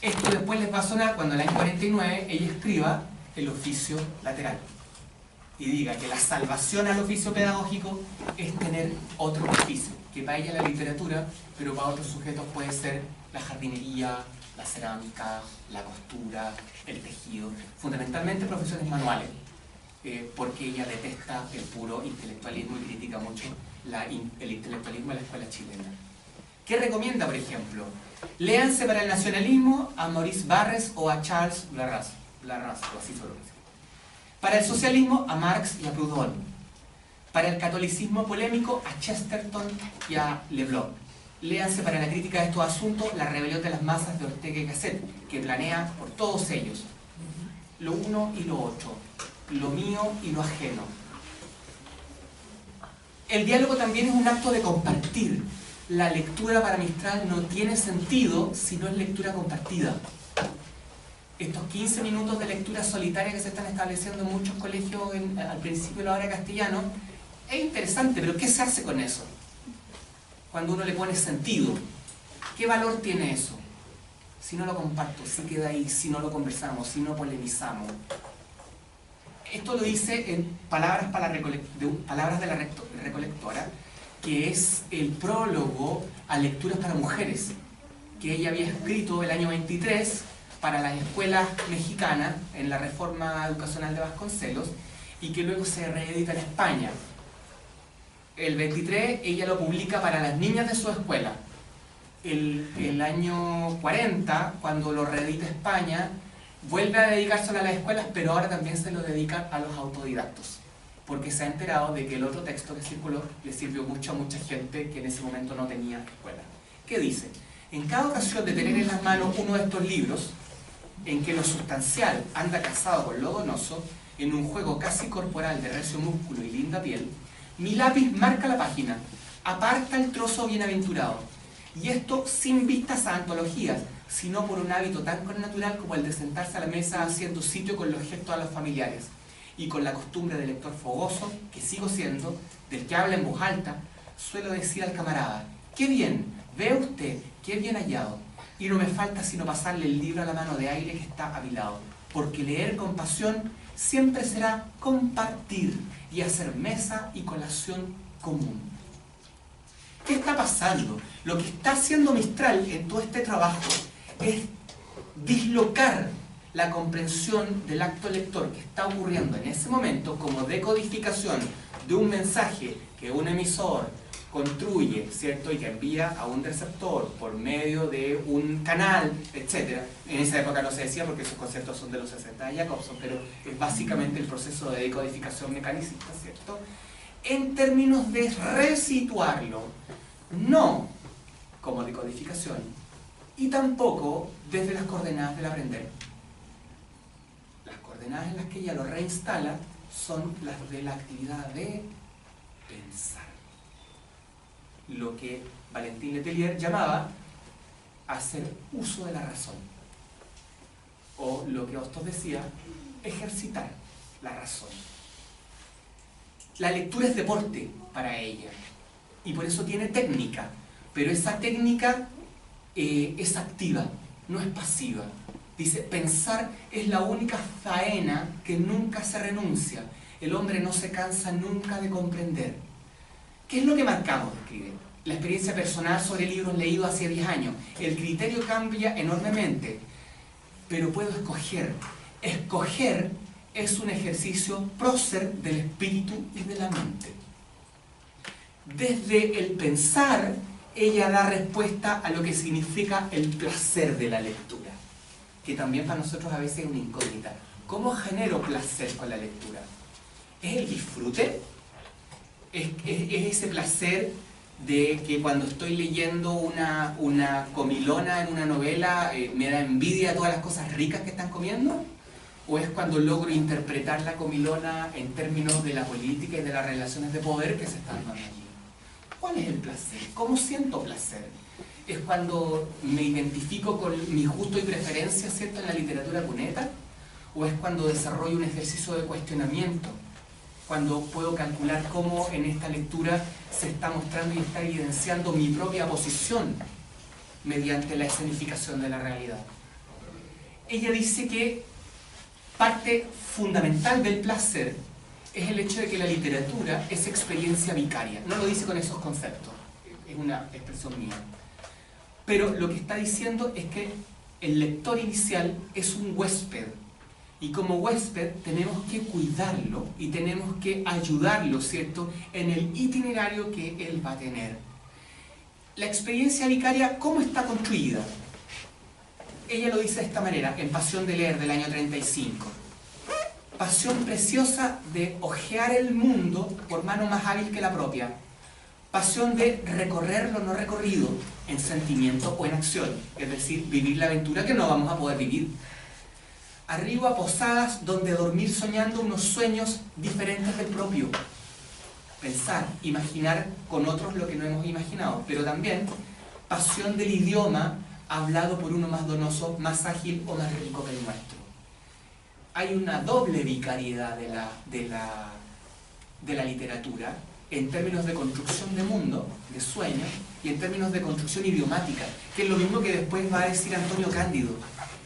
A: Esto después les va a sonar cuando en el año 49 ella escriba el oficio lateral y diga que la salvación al oficio pedagógico es tener otro oficio, que para ella la literatura, pero para otros sujetos puede ser la jardinería, la cerámica, la costura, el tejido, fundamentalmente profesiones manuales. Porque ella detesta el puro intelectualismo y critica mucho el intelectualismo de la escuela chilena. ¿Qué recomienda, por ejemplo? Léanse para el nacionalismo a Maurice Barres o a Charles Blaras, o así solo. Para el socialismo a Marx y a Proudhon. Para el catolicismo polémico a Chesterton y a Leblanc. Léanse para la crítica de estos asuntos La rebelión de las masas de Ortega y Gasset, que planea por todos ellos lo uno y lo otro, lo mío y lo ajeno. El diálogo también es un acto de compartir. La lectura para Mistral no tiene sentido si no es lectura compartida. Estos 15 minutos de lectura solitaria que se están estableciendo en muchos colegios al principio de la hora de castellano, es interesante, pero ¿qué se hace con eso? Cuando uno le pone sentido, ¿qué valor tiene eso? Si no lo comparto, si queda ahí, si no lo conversamos, si no polemizamos. Esto lo dice en Palabras de la Recolectora, que es el prólogo a Lecturas para Mujeres, que ella había escrito el año 23 para las escuelas mexicanas en la Reforma Educacional de Vasconcelos y que luego se reedita en España. El 23 ella lo publica para las niñas de su escuela. El año 40, cuando lo reedita España, vuelve a dedicárselo a las escuelas, pero ahora también se lo dedica a los autodidactos. porque se ha enterado de que el otro texto que circuló le sirvió mucho a mucha gente que en ese momento no tenía escuela. ¿Qué dice? En cada ocasión de tener en las manos uno de estos libros, en que lo sustancial anda casado con lo donoso, en un juego casi corporal de recio músculo y linda piel, mi lápiz marca la página, aparta el trozo bienaventurado, y esto sin vistas a antologías, sino por un hábito tan connatural como el de sentarse a la mesa haciendo sitio con los gestos a los familiares, y con la costumbre del lector fogoso, que sigo siendo, del que habla en voz alta, suelo decir al camarada: ¡qué bien! ¿Ve usted? ¡Qué bien hallado! Y no me falta sino pasarle el libro a la mano de aire que está a mi lado, porque leer con pasión siempre será compartir y hacer mesa y colación común. ¿Qué está pasando? Lo que está haciendo Mistral en todo este trabajo es dislocar la comprensión del acto lector que está ocurriendo en ese momento como decodificación de un mensaje que un emisor construye, ¿cierto? Y que envía a un receptor por medio de un canal, etc. En esa época no se decía porque esos conceptos son de los 60 de Jacobson, pero es básicamente el proceso de decodificación mecanicista, ¿cierto? En términos de resituarlo, no como decodificación, y tampoco desde las coordenadas del aprender. Las coordenadas en las que ella lo reinstala son las de la actividad de pensar. Lo que Valentín Letelier llamaba hacer uso de la razón. O lo que Hostos decía, ejercitar la razón. La lectura es deporte para ella. Y por eso tiene técnica. Pero esa técnica es activa, no es pasiva. Dice, pensar es la única faena que nunca se renuncia. El hombre no se cansa nunca de comprender. ¿Qué es lo que marcamos? Describe la experiencia personal sobre libros leídos hace 10 años. El criterio cambia enormemente, pero puedo escoger. Escoger es un ejercicio prócer del espíritu y de la mente. Desde el pensar, ella da respuesta a lo que significa el placer de la lectura, que también para nosotros a veces es una incógnita. ¿Cómo genero placer con la lectura? ¿Es el disfrute? ¿Es ese placer de que cuando estoy leyendo una comilona en una novela me da envidia todas las cosas ricas que están comiendo? ¿O es cuando logro interpretar la comilona en términos de la política y de las relaciones de poder que se están dando allí? ¿Cuál es el placer? ¿Cómo siento placer? ¿Es cuando me identifico con mi gusto y preferencia, ¿cierto?, en la literatura cuneta? ¿O es cuando desarrollo un ejercicio de cuestionamiento? Cuando puedo calcular cómo en esta lectura se está mostrando y está evidenciando mi propia posición mediante la escenificación de la realidad. Ella dice que parte fundamental del placer es el hecho de que la literatura es experiencia vicaria. No lo dice con esos conceptos, es una expresión mía. Pero lo que está diciendo es que el lector inicial es un huésped. Y como huésped tenemos que cuidarlo y tenemos que ayudarlo, ¿cierto?, en el itinerario que él va a tener. La experiencia vicaria, ¿cómo está construida? Ella lo dice de esta manera, en Pasión de leer, del año 35. Pasión preciosa de hojear el mundo por mano más hábil que la propia. Pasión de recorrer lo no recorrido, en sentimiento o en acción. Es decir, vivir la aventura que no vamos a poder vivir. Arriba posadas donde dormir soñando unos sueños diferentes del propio. Pensar, imaginar con otros lo que no hemos imaginado, pero también pasión del idioma hablado por uno más donoso, más ágil o más rico que el nuestro. Hay una doble vicariedad de la literatura en términos de construcción de mundo, de sueño, y en términos de construcción idiomática, que es lo mismo que después va a decir Antonio Cándido.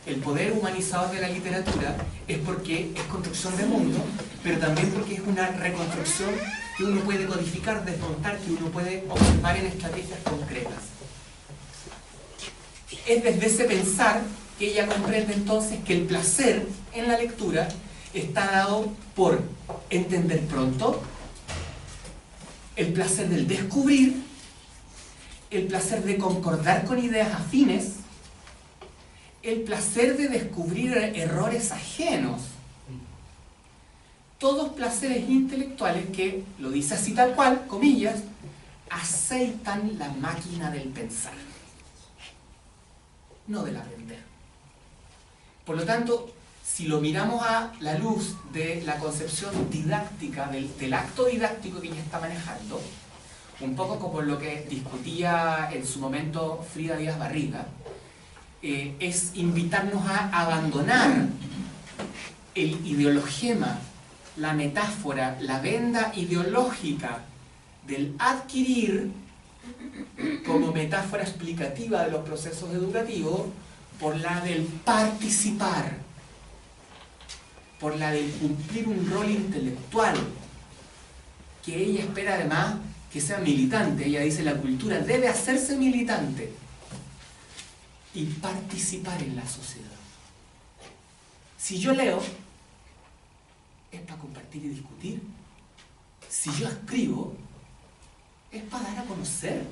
A: El poder humanizador de la literatura es porque es construcción de mundo, pero también porque es una reconstrucción que uno puede codificar, desmontar, que uno puede observar en estrategias concretas. Es desde ese pensar que ella comprende entonces que el placer en la lectura está dado por entender pronto, el placer del descubrir, el placer de concordar con ideas afines, el placer de descubrir errores ajenos. todos placeres intelectuales que, lo dice así tal cual, comillas, aceitan la máquina del pensar, no del aprender. Por lo tanto, si lo miramos a la luz de la concepción didáctica, del acto didáctico que ella está manejando, un poco como lo que discutía en su momento Frida Díaz Barriga, es invitarnos a abandonar el ideologema, la metáfora, la venda ideológica del adquirir como metáfora explicativa de los procesos educativos por la del participar, por la del cumplir un rol intelectual, que ella espera además que sea militante. Ella dice la cultura debe hacerse militante y participar en la sociedad. Si yo leo, es para compartir y discutir. Si yo escribo, es para dar a conocer.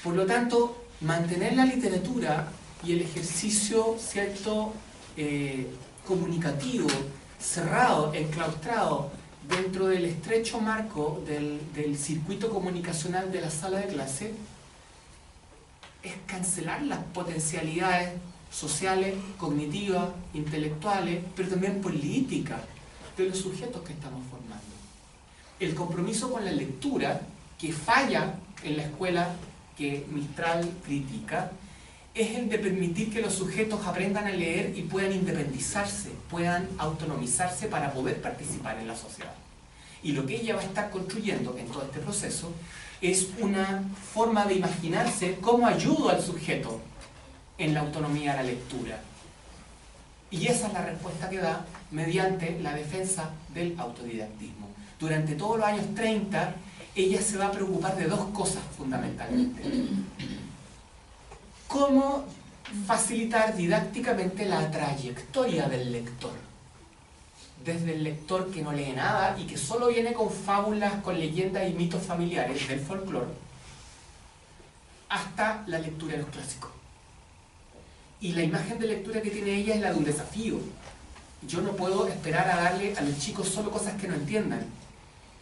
A: Por lo tanto, mantener la literatura y el ejercicio, ¿cierto?, comunicativo, cerrado, enclaustrado, dentro del estrecho marco del circuito comunicacional de la sala de clase, es cancelar las potencialidades sociales, cognitivas, intelectuales, pero también políticas de los sujetos que estamos formando. El compromiso con la lectura, que falla en la escuela que Mistral critica, es el de permitir que los sujetos aprendan a leer y puedan independizarse, puedan autonomizarse para poder participar en la sociedad. Y lo que ella va a estar construyendo en todo este proceso es una forma de imaginarse cómo ayudo al sujeto en la autonomía de la lectura. Y esa es la respuesta que da mediante la defensa del autodidactismo. Durante todos los años 30, ella se va a preocupar de dos cosas fundamentalmente. Cómo facilitar didácticamente la trayectoria del lector. Desde el lector que no lee nada y que solo viene con fábulas, con leyendas y mitos familiares del folclore, hasta la lectura de los clásicos. Y la imagen de lectura que tiene ella es la de un desafío. Yo no puedo esperar a darle a los chicos solo cosas que no entiendan.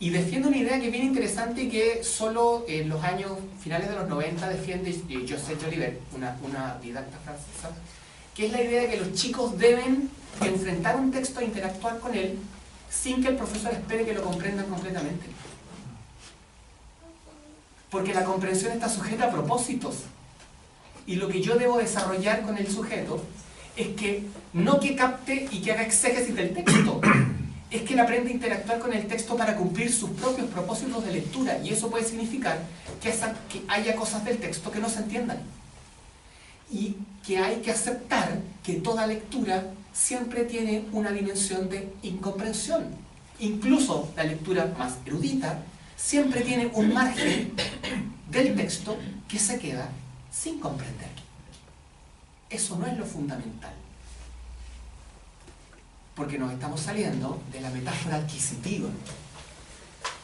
A: Y defiende una idea que es bien interesante y que solo en los años finales de los 90 defiende Josette Jolivet, una didacta francesa, que es la idea de que los chicos deben enfrentar un texto e interactuar con él sin que el profesor espere que lo comprendan completamente. Porque la comprensión está sujeta a propósitos. Y lo que yo debo desarrollar con el sujeto es que no que capte y que haga exégesis del texto, es que él aprende a interactuar con el texto para cumplir sus propios propósitos de lectura. Y eso puede significar que haya cosas del texto que no se entiendan. Y que hay que aceptar que toda lectura siempre tiene una dimensión de incomprensión. Incluso la lectura más erudita siempre tiene un margen del texto que se queda sin comprender. Eso no es lo fundamental. Porque nos estamos saliendo de la metáfora adquisitiva.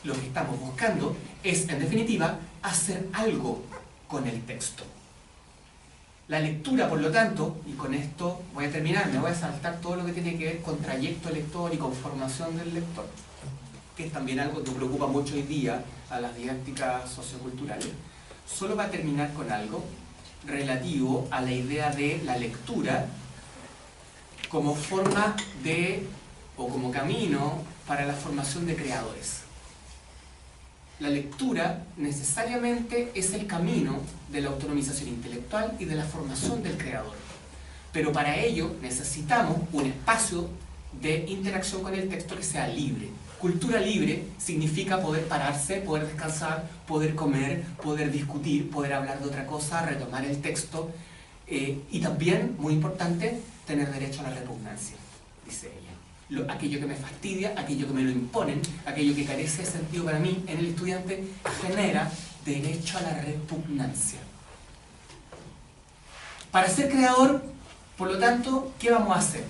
A: Lo que estamos buscando es, en definitiva, hacer algo con el texto. La lectura, por lo tanto, y con esto voy a terminar, me voy a saltar todo lo que tiene que ver con trayecto lector y con formación del lector, que es también algo que preocupa mucho hoy día a las didácticas socioculturales. Solo va a terminar con algo relativo a la idea de la lectura como forma de, o como camino para la formación de creadores. La lectura necesariamente es el camino de la autonomización intelectual y de la formación del creador. Pero para ello necesitamos un espacio de interacción con el texto que sea libre. Cultura libre significa poder pararse, poder descansar, poder comer, poder discutir, poder hablar de otra cosa, retomar el texto y también, muy importante, tener derecho a la repugnancia, dice ella. Aquello que me fastidia, aquello que me lo imponen, aquello que carece de sentido para mí en el estudiante, genera derecho a la repugnancia. Para ser creador, por lo tanto, ¿qué vamos a hacer?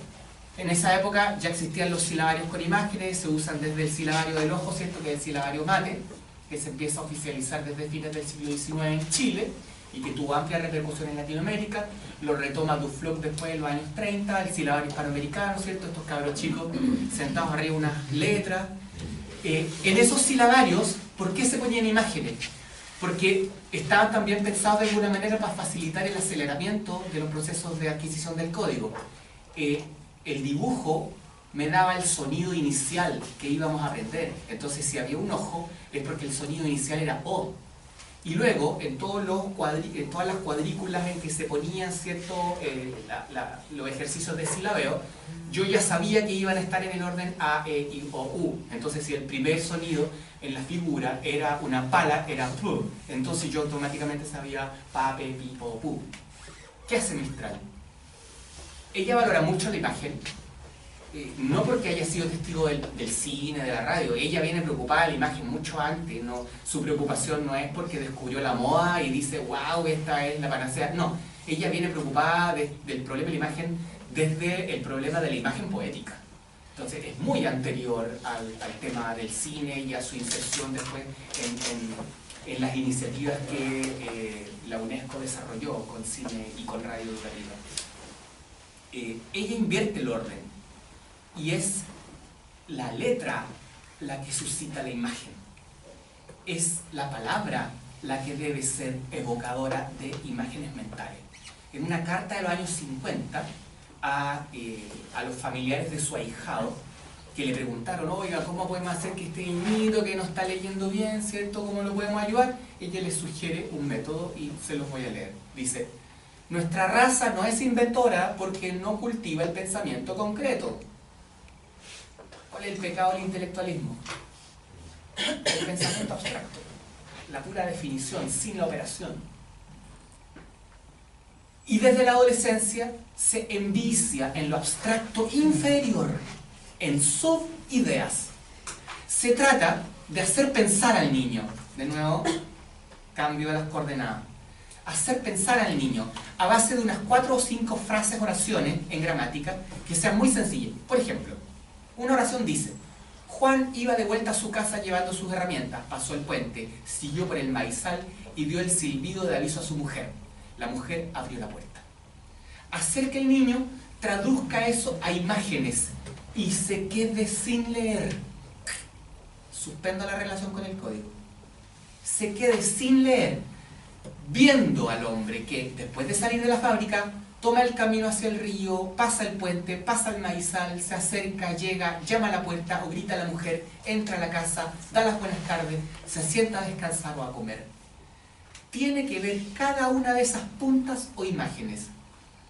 A: En esa época ya existían los silabarios con imágenes, se usan desde el silabario del ojo, ¿cierto?, que es el silabario mate, que se empieza a oficializar desde fines del siglo XIX en Chile, y que tuvo amplia repercusión en Latinoamérica. Lo retoma Duflo después en los años 30, el silabario hispanoamericano, ¿cierto? Estos cabros chicos sentados arriba de unas letras. En esos silabarios, ¿por qué se ponían imágenes? Porque estaban también pensados de alguna manera para facilitar el aceleramiento de los procesos de adquisición del código. El dibujo me daba el sonido inicial que íbamos a aprender. Entonces, si había un ojo, es porque el sonido inicial era O. Y luego, en todas las cuadrículas en que se ponían, ¿cierto? Los ejercicios de silabeo, yo ya sabía que iban a estar en el orden A, E, I, O, U. Entonces, si el primer sonido en la figura era una pala, era P. Entonces yo automáticamente sabía Pa, Pe, Pi, Po, Pu. ¿Qué hace Mistral? Ella valora mucho la imagen. No porque haya sido testigo del cine, de la radio. Ella viene preocupada de la imagen mucho antes. No, su preocupación no es porque descubrió la moda y dice, wow, esta es la panacea. No, ella viene preocupada del problema de la imagen desde el problema de la imagen poética. Entonces es muy anterior al tema del cine y a su inserción después en las iniciativas que la UNESCO desarrolló con cine y con radio educativa. Ella invierte el orden. Y es la letra la que suscita la imagen. Es la palabra la que debe ser evocadora de imágenes mentales. En una carta de los años 50 a los familiares de su ahijado, que le preguntaron, oiga, ¿cómo podemos hacer que este niñito que no está leyendo bien, ¿cierto? ¿Cómo lo podemos ayudar? Ella les sugiere un método y se los voy a leer. Dice, nuestra raza no es inventora porque no cultiva el pensamiento concreto. ¿Cuál es el pecado del intelectualismo? El pensamiento abstracto, la pura definición, sin la operación. Y desde la adolescencia se envicia en lo abstracto inferior, en subideas. Se trata de hacer pensar al niño. De nuevo, cambio de las coordenadas. Hacer pensar al niño a base de unas 4 o 5 frases, oraciones en gramática que sean muy sencillas. Por ejemplo, una oración dice, Juan iba de vuelta a su casa llevando sus herramientas, pasó el puente, siguió por el maizal y dio el silbido de aviso a su mujer. La mujer abrió la puerta. Hacer que el niño traduzca eso a imágenes y se quede sin leer. Suspendo la relación con el código. Se quede sin leer, viendo al hombre que después de salir de la fábrica toma el camino hacia el río, pasa el puente, pasa el maizal, se acerca, llega, llama a la puerta o grita a la mujer, entra a la casa, da las buenas tardes, se sienta a descansar o a comer. Tiene que ver cada una de esas puntas o imágenes.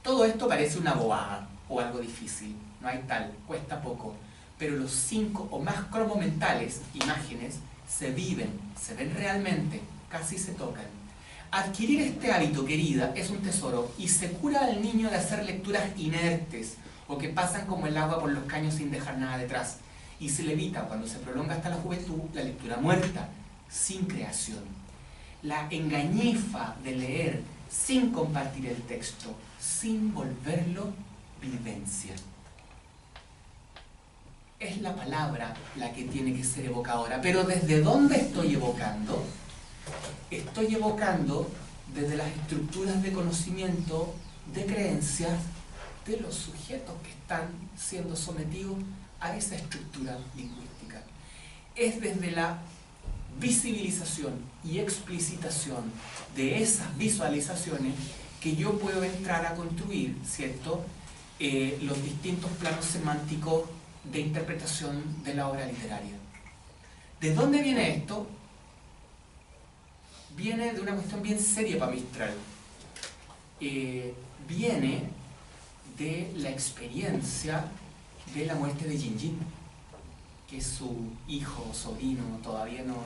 A: Todo esto parece una bobada o algo difícil, no hay tal, cuesta poco, pero los 5 o más cromomentales, imágenes, se viven, se ven realmente, casi se tocan. Adquirir este hábito, querida, es un tesoro y se cura al niño de hacer lecturas inertes o que pasan como el agua por los caños sin dejar nada detrás. Y se le evita, cuando se prolonga hasta la juventud, la lectura muerta, sin creación. La engañifa de leer sin compartir el texto, sin volverlo vivencia. Es la palabra la que tiene que ser evocadora. Pero ¿desde dónde estoy evocando? Estoy evocando desde las estructuras de conocimiento, de creencias, de los sujetos que están siendo sometidos a esa estructura lingüística. Es desde la visibilización y explicitación de esas visualizaciones que yo puedo entrar a construir, ¿cierto?, los distintos planos semánticos de interpretación de la obra literaria. ¿De dónde viene esto? Viene de una cuestión bien seria para Mistral. Viene de la experiencia de la muerte de Gin, que es su hijo, sobrino, todavía no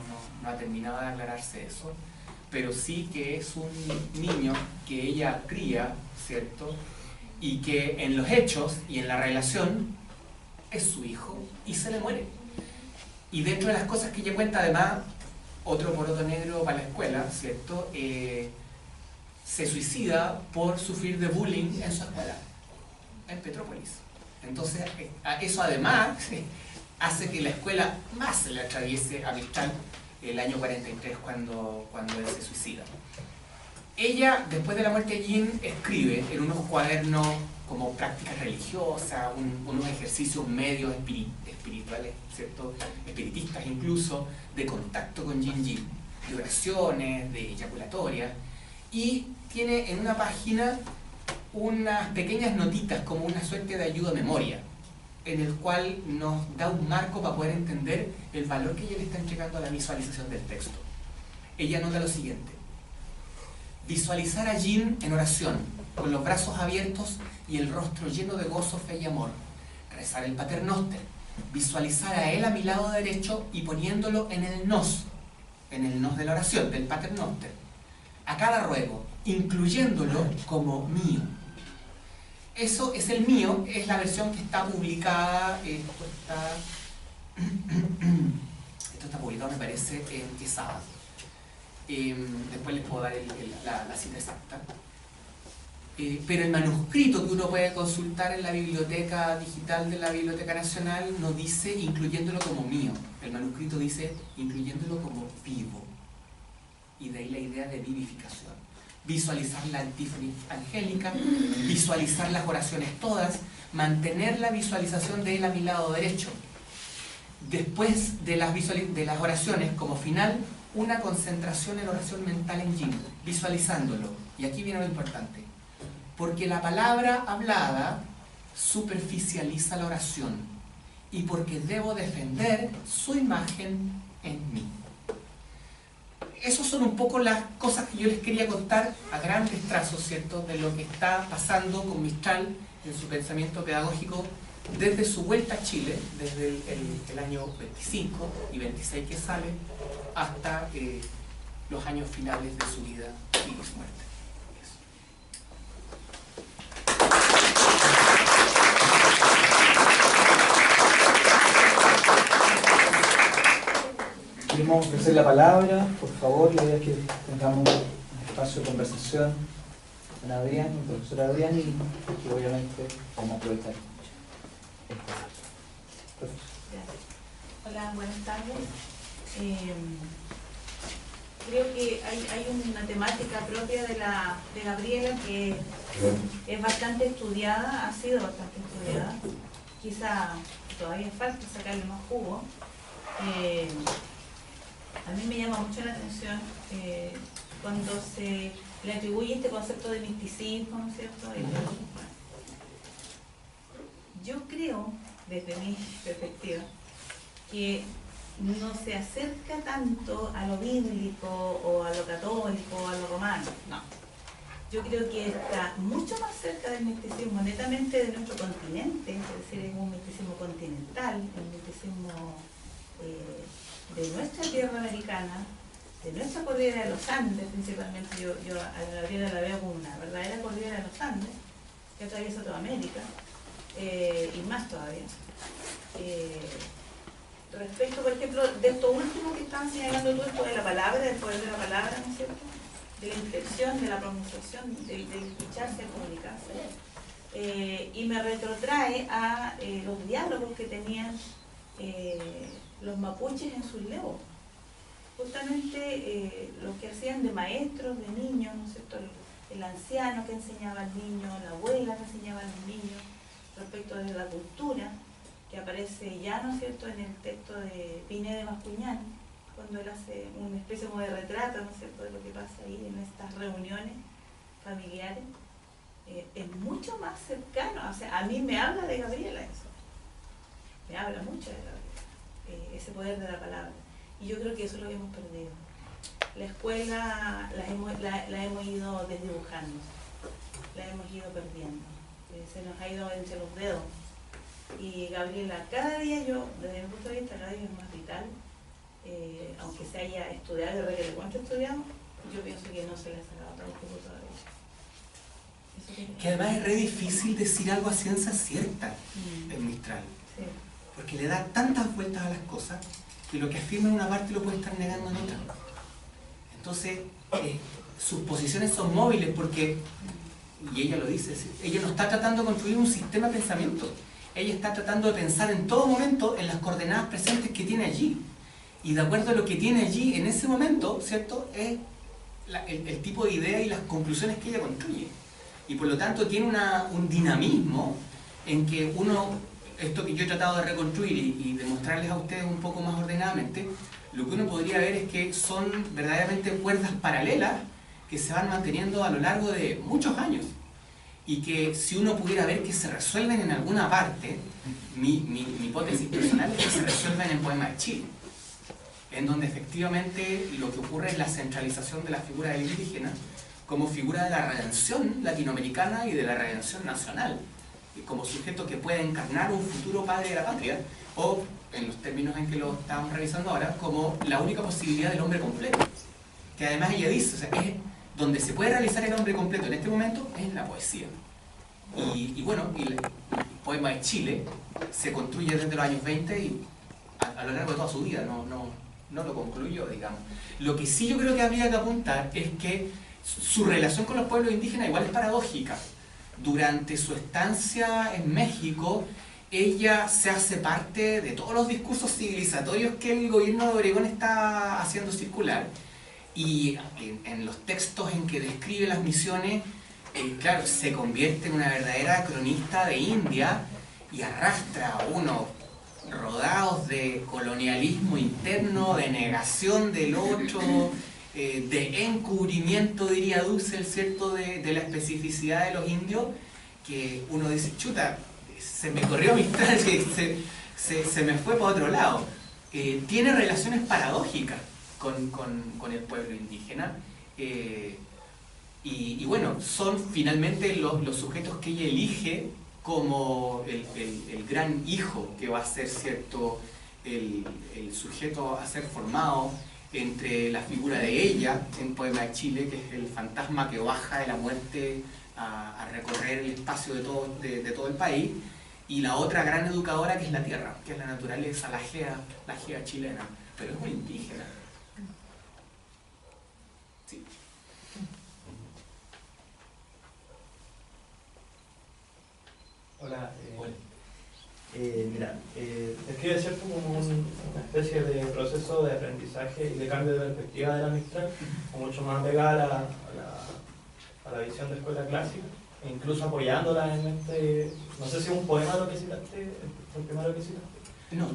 A: ha terminado de aclararse eso, pero sí que es un niño que ella cría, ¿cierto? Y que en los hechos y en la relación es su hijo y se le muere. Y dentro de las cosas que ella cuenta, además, otro poroto negro para la escuela, ¿cierto? Se suicida por sufrir de bullying en su escuela, en Petrópolis. Entonces, eso además hace que la escuela más se le atraviese a Mistral el año 43 cuando él se suicida. Ella, después de la muerte de Jin, escribe en unos cuadernos como prácticas religiosas, unos ejercicios medios espirituales, ¿cierto? Espiritistas incluso, de contacto con Jin, de oraciones, de eyaculatorias, y tiene en una página unas pequeñas notitas como una suerte de ayuda a memoria, en el cual nos da un marco para poder entender el valor que ella le está entregando a la visualización del texto. Ella nota lo siguiente: visualizar a Jin en oración, con los brazos abiertos y el rostro lleno de gozo, fe y amor. Rezar el Paternoster. Visualizar a él a mi lado derecho y poniéndolo en el nos de la oración, del Paternoster. A cada ruego, incluyéndolo como mío. Eso es el mío, es la versión que está publicada, esto está publicado, me parece, en sábado. Después les puedo dar la cita exacta. Pero el manuscrito que uno puede consultar en la biblioteca digital de la Biblioteca Nacional no dice incluyéndolo como mío. El manuscrito dice incluyéndolo como vivo. Y de ahí la idea de vivificación. Visualizar la antífona angélica, visualizar las oraciones todas, mantener la visualización de él a mi lado derecho. Después de las oraciones, como final, una concentración en oración mental en Jin, visualizándolo. Y aquí viene lo importante. Porque la palabra hablada superficializa la oración y porque debo defender su imagen en mí. Esas son un poco las cosas que yo les quería contar a grandes trazos, ¿cierto?, de lo que está pasando con Mistral en su pensamiento pedagógico desde su vuelta a Chile, desde el año 25 y 26 que sale, hasta los años finales de su vida y su muerte.
B: Queremos ofrecer la palabra, por favor. La idea es que tengamos un espacio de conversación con Adrián, el profesor Adrián, y que obviamente vamos a aprovechar.
C: Hola, buenas tardes. Creo que hay una temática propia de Gabriela que es bastante estudiada, ha sido bastante estudiada. Quizá todavía falta sacarle más jugo. A mí me llama mucho la atención cuando se le atribuye este concepto de misticismo, ¿no es cierto? Yo creo, desde mi perspectiva, que no se acerca tanto a lo bíblico o a lo católico o a lo romano, no. Yo creo que está mucho más cerca del misticismo netamente de nuestro continente, es decir, es un misticismo continental, un misticismo de nuestra tierra americana, de nuestra cordillera de los Andes principalmente. Yo a Gabriela la veo como una verdadera cordillera de los Andes que atraviesa toda América, y más todavía. Respecto, por ejemplo, de esto último que están señalando tú, esto de la palabra, del poder de la palabra, ¿no es cierto?, de la inflexión, de la pronunciación, del escucharse, al comunicarse, y me retrotrae a los diálogos que tenían los mapuches en sus leos. Justamente los que hacían de maestros, de niños, ¿no es cierto?, el anciano que enseñaba al niño, la abuela que enseñaba a los niños, respecto de la cultura, que aparece ya, ¿no es cierto?, en el texto de Piné de Bascuñán, cuando él hace una especie como de retrato, ¿no es cierto?, de lo que pasa ahí en estas reuniones familiares. Es mucho más cercano, o sea, a mí me habla de Gabriela eso, me habla mucho de Gabriela, ese poder de la palabra, y yo creo que eso es lo que hemos perdido. La escuela la hemos ido desdibujando, la hemos ido perdiendo, se nos ha ido entre los dedos. Y Gabriela, cada día yo, desde mi punto de vista, cada día es más vital, aunque se haya estudiado, de repente cuánto estudiamos, yo pienso que no se le ha sacado todo el jugo todavía.
A: Que además es re difícil decir algo a ciencia cierta en Mistral,
C: Sí.
A: porque le da tantas vueltas a las cosas que lo que afirma en una parte lo puede estar negando en otra. Entonces, sus posiciones son móviles porque, y ella lo dice, ella no está tratando de construir un sistema de pensamiento. Ella está tratando de pensar en todo momento en las coordenadas presentes que tiene allí. Y de acuerdo a lo que tiene allí en ese momento, ¿cierto?, es el tipo de idea y las conclusiones que ella construye. Y por lo tanto tiene un dinamismo en que uno, esto que yo he tratado de reconstruir y de mostrarles a ustedes un poco más ordenadamente, lo que uno podría ver es que son verdaderamente cuerdas paralelas que se van manteniendo a lo largo de muchos años. Y que si uno pudiera ver que se resuelven en alguna parte, mi hipótesis personal es que se resuelven en Poema de Chile, en donde efectivamente lo que ocurre es la centralización de la figura del indígena como figura de la redención latinoamericana y de la redención nacional, como sujeto que puede encarnar un futuro padre de la patria, o, en los términos en que lo estamos revisando ahora, como la única posibilidad del hombre completo. Que además ella dice, o sea, es donde se puede realizar el hombre completo en este momento es en la poesía. Y bueno, el Poema de Chile se construye desde los años 20 y a lo largo de toda su vida, no lo concluyó, digamos. Lo que sí yo creo que habría que apuntar es que su relación con los pueblos indígenas igual es paradójica. Durante su estancia en México, ella se hace parte de todos los discursos civilizatorios que el gobierno de Obregón está haciendo circular. Y en los textos en que describe las misiones, claro, se convierte en una verdadera cronista de India y arrastra a unos rodados de colonialismo interno, de negación del otro, de encubrimiento, diría Dussel, ¿cierto?, de la especificidad de los indios, que uno dice, chuta, se me corrió Mistral, se me fue para otro lado. Tiene relaciones paradójicas con el pueblo indígena, y bueno, son finalmente los sujetos que ella elige como el gran hijo que va a ser, cierto, el sujeto a ser formado entre la figura de ella en Poema de Chile, que es el fantasma que baja de la muerte a recorrer el espacio de todo el país, y la otra gran educadora que es la tierra, que es la naturaleza, la gea chilena, pero es muy indígena. Sí.
D: Hola. Mira, describe, ¿cierto?, como una especie de proceso de aprendizaje y de cambio de perspectiva de la Mistral, mucho más pegada a la visión de escuela clásica, e incluso apoyándola en este, no sé si es un poema lo que citaste, el primero que citaste.
A: No,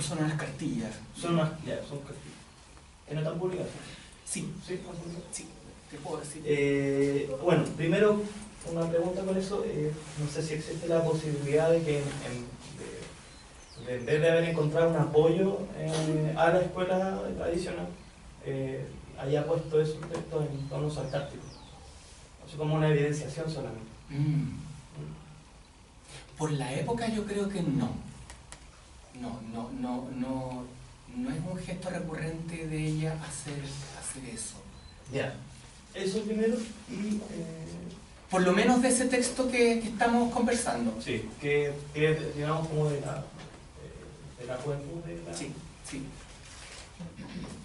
A: son unas cartillas.
D: Son cartillas. ¿Que no están publicadas?
A: Sí.
D: ¿Sí? ¿Están publicadas?
A: Sí, te puedo decir.
D: Bueno, primero, una pregunta con eso, no sé si existe la posibilidad de que en vez de haber encontrado un apoyo a la escuela tradicional, haya puesto esos textos en tonos sarcásticos. Eso como una evidenciación solamente.
A: Por la época yo creo que no. No es un gesto recurrente de ella hacer eso.
D: Ya. Eso primero y...
A: por lo menos de ese texto que estamos conversando.
D: Sí, que digamos como de la juventud de la...
A: Sí.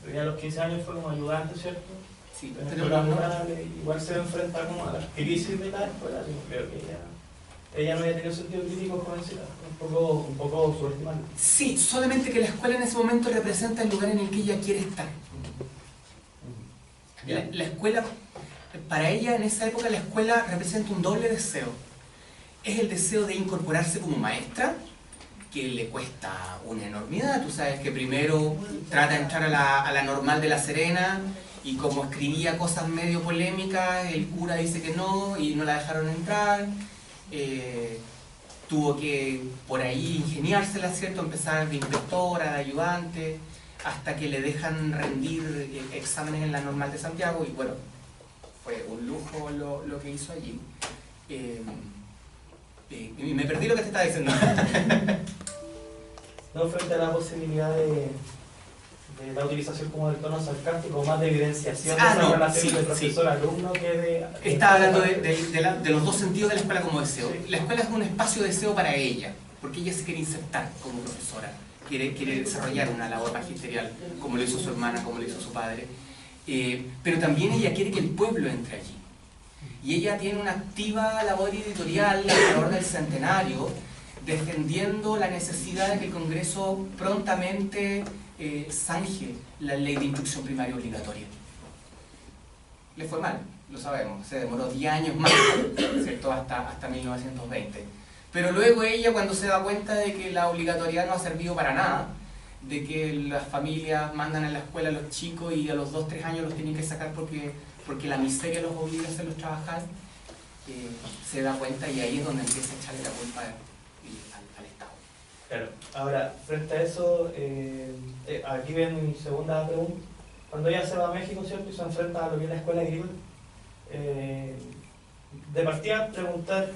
D: Pero ya a los 15 años fue como ayudante, ¿cierto?
A: Sí,
D: en
A: pero
D: escuelas rurales, igual se enfrenta como a las crisis de la escuela. Yo creo que ella no había tenido sentido crítico jovencita, un poco subestimable.
A: Sí, solamente que la escuela en ese momento representa el lugar en el que ella quiere estar. La escuela, para ella en esa época, la escuela representa un doble deseo. Es el deseo de incorporarse como maestra, que le cuesta una enormidad. Tú sabes que primero trata de entrar a la Normal de La Serena, y como escribía cosas medio polémicas, el cura dice que no y no la dejaron entrar. Tuvo que por ahí ingeniársela, ¿cierto?, empezar de inspectora, de ayudante, hasta que le dejan rendir exámenes en la Normal de Santiago, y bueno, fue un lujo lo que hizo allí. Y me perdí lo que te estaba diciendo.
D: No, frente a la posibilidad de la utilización como del tono sarcástico, más de evidenciación de esa relación de profesor-alumno que de...
A: Estaba hablando de los dos sentidos de la escuela como deseo.
D: Sí.
A: La escuela es un espacio de deseo para ella, porque ella se quiere insertar como profesora, quiere desarrollar una labor magisterial, como lo hizo su hermana, como lo hizo su padre. Pero también ella quiere que el pueblo entre allí. Y ella tiene una activa labor editorial alrededor del centenario, defendiendo la necesidad de que el Congreso prontamente zanje la ley de instrucción primaria obligatoria. le fue mal, lo sabemos, se demoró 10 años más, ¿cierto? Hasta 1920. Pero luego ella, cuando se da cuenta de que la obligatoriedad no ha servido para nada, de que las familias mandan a la escuela a los chicos y a los 2 o 3 años los tienen que sacar porque la miseria los obliga a hacerlos trabajar, se da cuenta y ahí es donde empieza a echarle la culpa al Estado.
D: Claro. Ahora, frente a eso, aquí viene mi segunda pregunta. Cuando ella se va a México, ¿cierto? Y se enfrenta a lo que es la escuela agrícola, de partida preguntar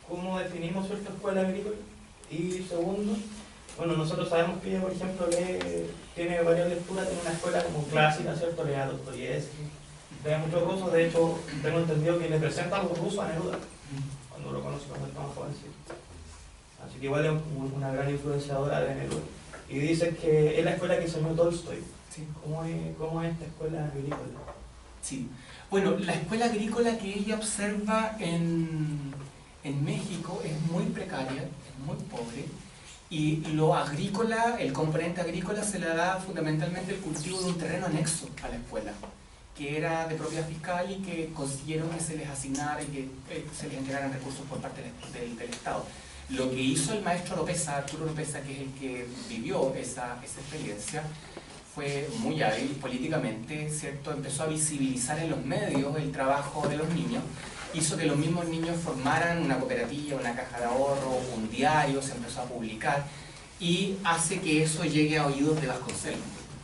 D: cómo definimos cierta escuela agrícola. Y segundo, bueno, nosotros sabemos que ella, por ejemplo, tiene varias lecturas, tiene una escuela como clásica, ¿cierto? Lee a Dostoyevsky, lee muchos rusos. De hecho, tengo entendido que le presenta a los rusos a Neruda, cuando lo conoce cuando estaba jovencito. Así que igual es una gran influenciadora de Neruda. Y dice que es la escuela que enseñó Tolstoy.
A: Sí.
D: ¿Cómo es esta escuela agrícola?
A: Sí. Bueno, la escuela agrícola que ella observa en México es muy precaria, es muy pobre, y lo agrícola, el componente agrícola se le da fundamentalmente el cultivo de un terreno anexo a la escuela, que era de propiedad fiscal y que consiguieron que se les asignara y que se les entregaran recursos por parte del Estado. Lo que hizo el maestro Oropesa, Arturo Oropesa, que es el que vivió esa experiencia, fue muy hábil políticamente, ¿cierto? Empezó a visibilizar en los medios el trabajo de los niños, hizo que los mismos niños formaran una cooperativa, una caja de ahorro, un diario, se empezó a publicar, y hace que eso llegue a oídos de Vasconcelos.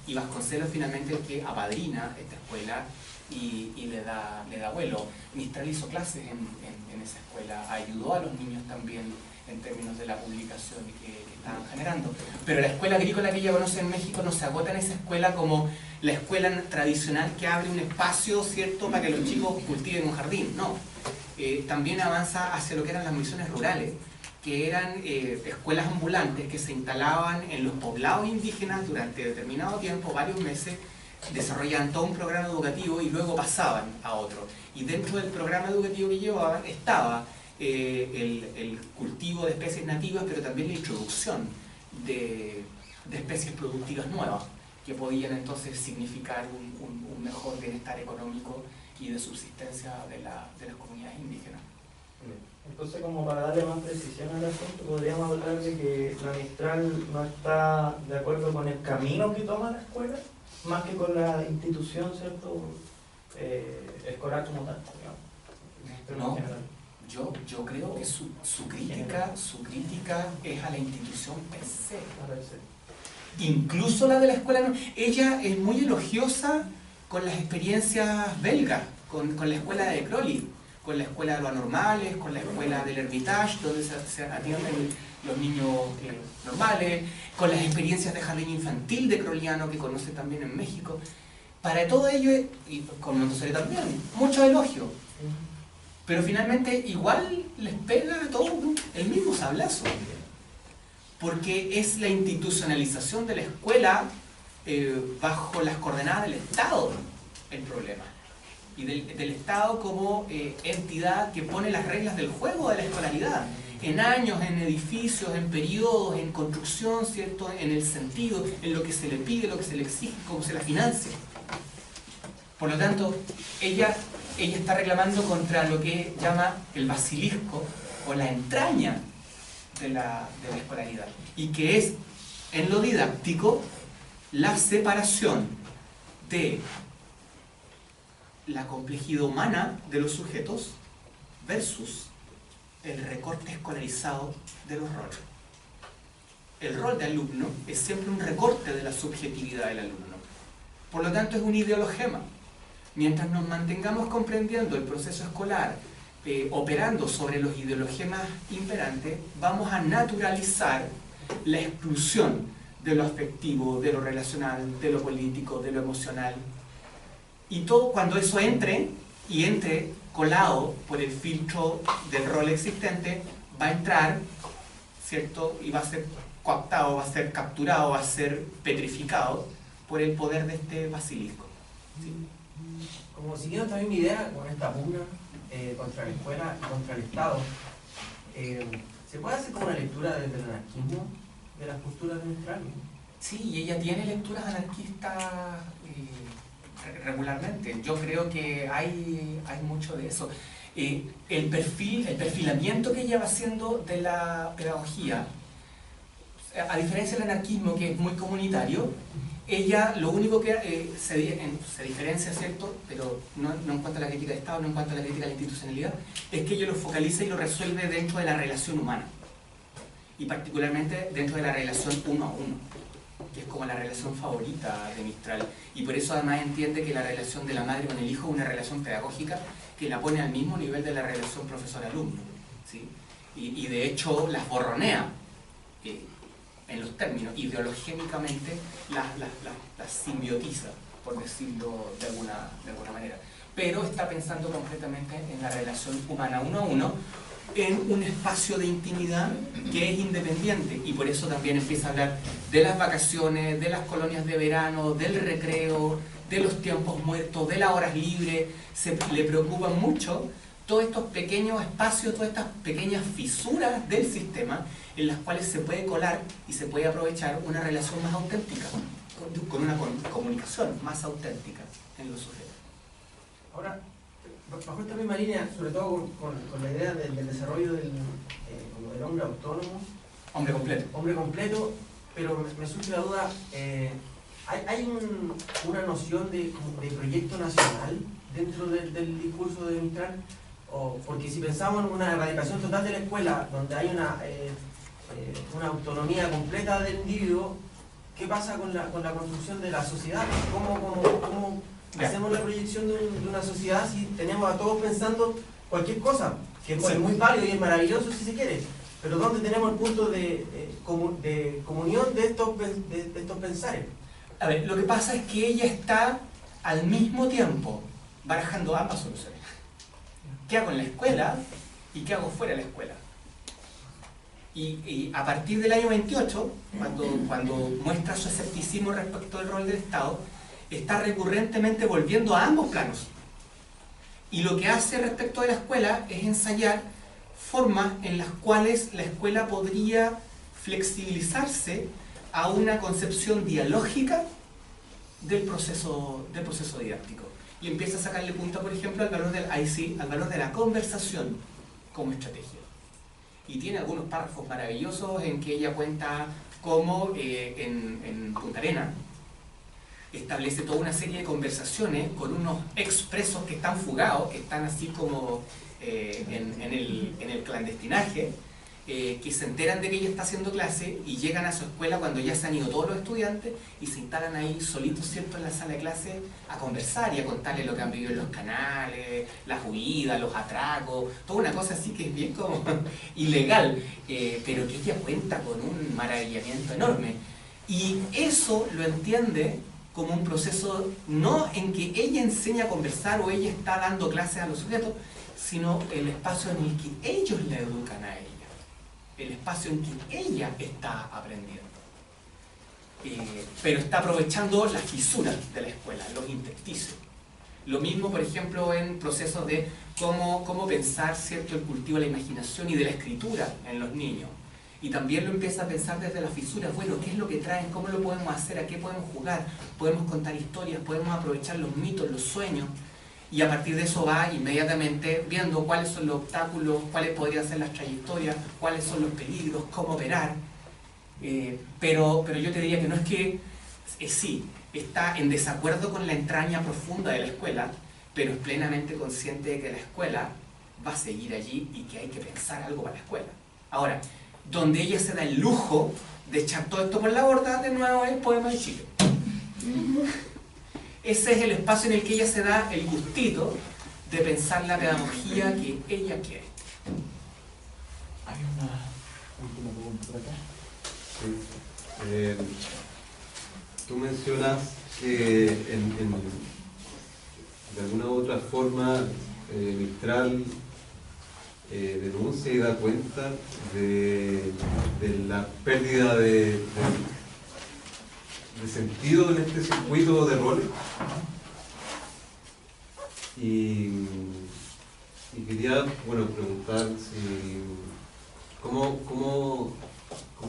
A: Y Vasconcelos finalmente es el que apadrina esta escuela y le da vuelo. Mistral hizo clases en esa escuela, ayudó a los niños también en términos de la publicación que estaban generando. Pero la escuela agrícola que ella conoce en México no se agota en esa escuela como la escuela tradicional que abre un espacio, ¿cierto?, para que los chicos cultiven un jardín. No. También avanza hacia lo que eran las misiones rurales, que eran escuelas ambulantes que se instalaban en los poblados indígenas durante determinado tiempo, varios meses, desarrollaban todo un programa educativo y luego pasaban a otro. Y dentro del programa educativo que llevaban estaba el cultivo de especies nativas, pero también la introducción de especies productivas nuevas, que podían entonces significar un mejor bienestar económico y de subsistencia de las comunidades indígenas.
D: Entonces, como para darle más precisión al asunto, podríamos hablar de que la Mistral no está de acuerdo con el camino que toma la escuela, más que con la institución, ¿cierto?, escolar como tal, digamos.
A: No. Yo creo que su crítica es a la institución per se. Incluso la de la escuela. No. Ella es muy elogiosa con las experiencias belgas, con la escuela de Crowley, con la escuela de los anormales, con la escuela del Hermitage, donde se atienden los niños normales, con las experiencias de jardín infantil de Crowleyano que conoce también en México. Para todo ello, y con Montessori también, mucho elogio. Pero finalmente igual les pega a todos el mismo sablazo, porque es la institucionalización de la escuela bajo las coordenadas del Estado el problema, y del Estado como entidad que pone las reglas del juego de la escolaridad, en años, en edificios, en periodos, en construcción, ¿cierto?, en el sentido, en lo que se le pide, lo que se le exige, cómo se la financia. Por lo tanto, ella está reclamando contra lo que llama el basilisco o la entraña de la escolaridad, y que es, en lo didáctico, la separación de la complejidad humana de los sujetos versus el recorte escolarizado de los roles. El rol de alumno es siempre un recorte de la subjetividad del alumno. Por lo tanto, es un ideologema. Mientras nos mantengamos comprendiendo el proceso escolar, operando sobre los ideologemas imperantes, vamos a naturalizar la exclusión de lo afectivo, de lo relacional, de lo político, de lo emocional. Y todo cuando eso entre colado por el filtro del rol existente, va a entrar, ¿cierto?, y va a ser cooptado, va a ser capturado, va a ser petrificado por el poder de este basilisco. ¿Sí?
E: Como siguiendo también mi idea con esta pugna contra la escuela y contra el Estado, ¿se puede hacer como una lectura desde el anarquismo de las posturas de Mistral?
A: Sí, y ella tiene lecturas anarquistas regularmente. Yo creo que hay mucho de eso. El perfilamiento que ella va haciendo de la pedagogía, a diferencia del anarquismo, que es muy comunitario, ella lo único que se diferencia, ¿cierto? Pero no en cuanto a la crítica de Estado, no en cuanto a la crítica de la institucionalidad, es que ella lo focaliza y lo resuelve dentro de la relación humana, y particularmente dentro de la relación uno a uno, que es como la relación favorita de Mistral, y por eso además entiende que la relación de la madre con el hijo es una relación pedagógica que la pone al mismo nivel de la relación profesor-alumno, ¿sí? Y de hecho las borronea en los términos, ideologémicamente las simbiotiza, por decirlo de alguna manera, pero está pensando concretamente en la relación humana uno a uno, en un espacio de intimidad que es independiente, y por eso también empieza a hablar de las vacaciones, de las colonias de verano, del recreo, de los tiempos muertos, de las horas libres. Le preocupan mucho todos estos pequeños espacios, todas estas pequeñas fisuras del sistema en las cuales se puede colar y se puede aprovechar una relación más auténtica, con una comunicación más auténtica en los sujetos.
E: Ahora, bajo esta misma línea, sobre todo con la idea del desarrollo como del hombre autónomo, hombre completo, pero me surge la duda, ¿hay una noción de proyecto nacional dentro del discurso de Mistral? Porque si pensamos en una erradicación total de la escuela, donde hay una autonomía completa del individuo, ¿qué pasa con la construcción de la sociedad? ¿Cómo hacemos la proyección de una sociedad si tenemos a todos pensando cualquier cosa? Que es muy válido y es maravilloso si se quiere, pero ¿dónde tenemos el punto de comunión de estos pensares?
A: A ver, lo que pasa es que ella está al mismo tiempo barajando ambas soluciones. ¿Qué hago en la escuela y qué hago fuera de la escuela? Y a partir del año 28, cuando muestra su escepticismo respecto al rol del Estado, está recurrentemente volviendo a ambos planos. Y lo que hace respecto de la escuela es ensayar formas en las cuales la escuela podría flexibilizarse a una concepción dialógica del proceso didáctico. Y empieza a sacarle punta, por ejemplo, al valor al valor de la conversación como estrategia. Y tiene algunos párrafos maravillosos en que ella cuenta cómo en Punta Arenas establece toda una serie de conversaciones con unos expresos que están fugados, que están así como en el clandestinaje, que se enteran de que ella está haciendo clase y llegan a su escuela cuando ya se han ido todos los estudiantes y se instalan ahí solitos, ¿cierto?, en la sala de clase a conversar y a contarles lo que han vivido en los canales, las huidas, los atracos, toda una cosa así que es bien como ilegal, pero que ella cuenta con un maravillamiento enorme. Y eso lo entiende como un proceso no en que ella enseña a conversar o ella está dando clases a los sujetos, sino el espacio en el que ellos la educan a ella, el espacio en que ella está aprendiendo. Pero está aprovechando las fisuras de la escuela, los intersticios. Lo mismo, por ejemplo, en procesos de cómo pensar, ¿cierto?, el cultivo de la imaginación y de la escritura en los niños. Y también lo empieza a pensar desde las fisuras, bueno, ¿qué es lo que traen? ¿Cómo lo podemos hacer? ¿A qué podemos jugar? ¿Podemos contar historias? ¿Podemos aprovechar los mitos, los sueños? Y a partir de eso va inmediatamente viendo cuáles son los obstáculos, cuáles podrían ser las trayectorias, cuáles son los peligros, cómo operar. Pero yo te diría que no es que sí, está en desacuerdo con la entraña profunda de la escuela, pero es plenamente consciente de que la escuela va a seguir allí y que hay que pensar algo para la escuela. Ahora, donde ella se da el lujo de echar todo esto por la borda, de nuevo es el poema de Chile. Ese es el espacio en el que ella se da el gustito de pensar la pedagogía que ella quiere.
B: Hay una última pregunta por acá.
F: Sí. Tú mencionas que de alguna u otra forma Mistral denuncia y da cuenta de la pérdida de sentido en este circuito de roles. Y quería, bueno, preguntar si cómo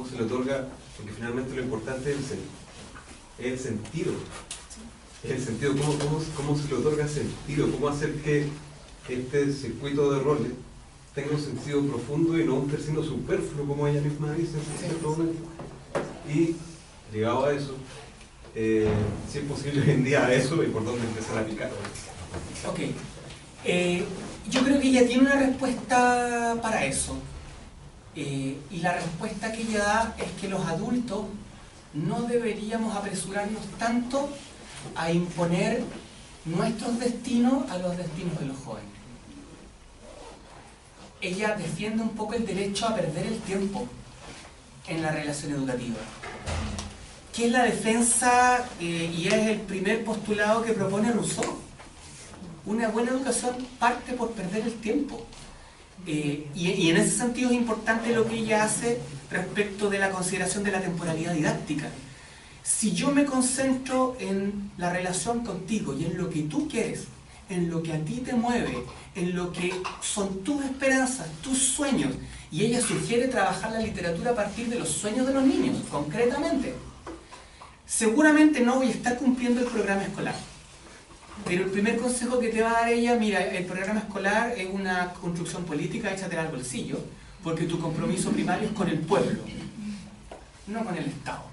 F: se le otorga, porque finalmente lo importante es el sentido el sentido, cómo se le otorga sentido, cómo hacer que este circuito de roles tenga un sentido profundo y no un término superfluo, como ella misma dice en cierto momento. Y ligado a eso, si es posible hoy en día eso y por dónde empezar a aplicar.
A: Ok. Yo creo que ella tiene una respuesta para eso. Y la respuesta que ella da es que los adultos no deberíamos apresurarnos tanto a imponer nuestros destinos a los destinos de los jóvenes. Ella defiende un poco el derecho a perder el tiempo en la relación educativa, que es la defensa y es el primer postulado que propone Rousseau. Una buena educación parte por perder el tiempo. Y en ese sentido es importante lo que ella hace respecto de la consideración de la temporalidad didáctica. Si yo me concentro en la relación contigo y en lo que tú quieres, en lo que a ti te mueve, en lo que son tus esperanzas, tus sueños, y ella sugiere trabajar la literatura a partir de los sueños de los niños, concretamente, seguramente no voy a estar cumpliendo el programa escolar. Pero el primer consejo que te va a dar ella, mira, el programa escolar es una construcción política, échatela al bolsillo, porque tu compromiso primario es con el pueblo, no con el Estado.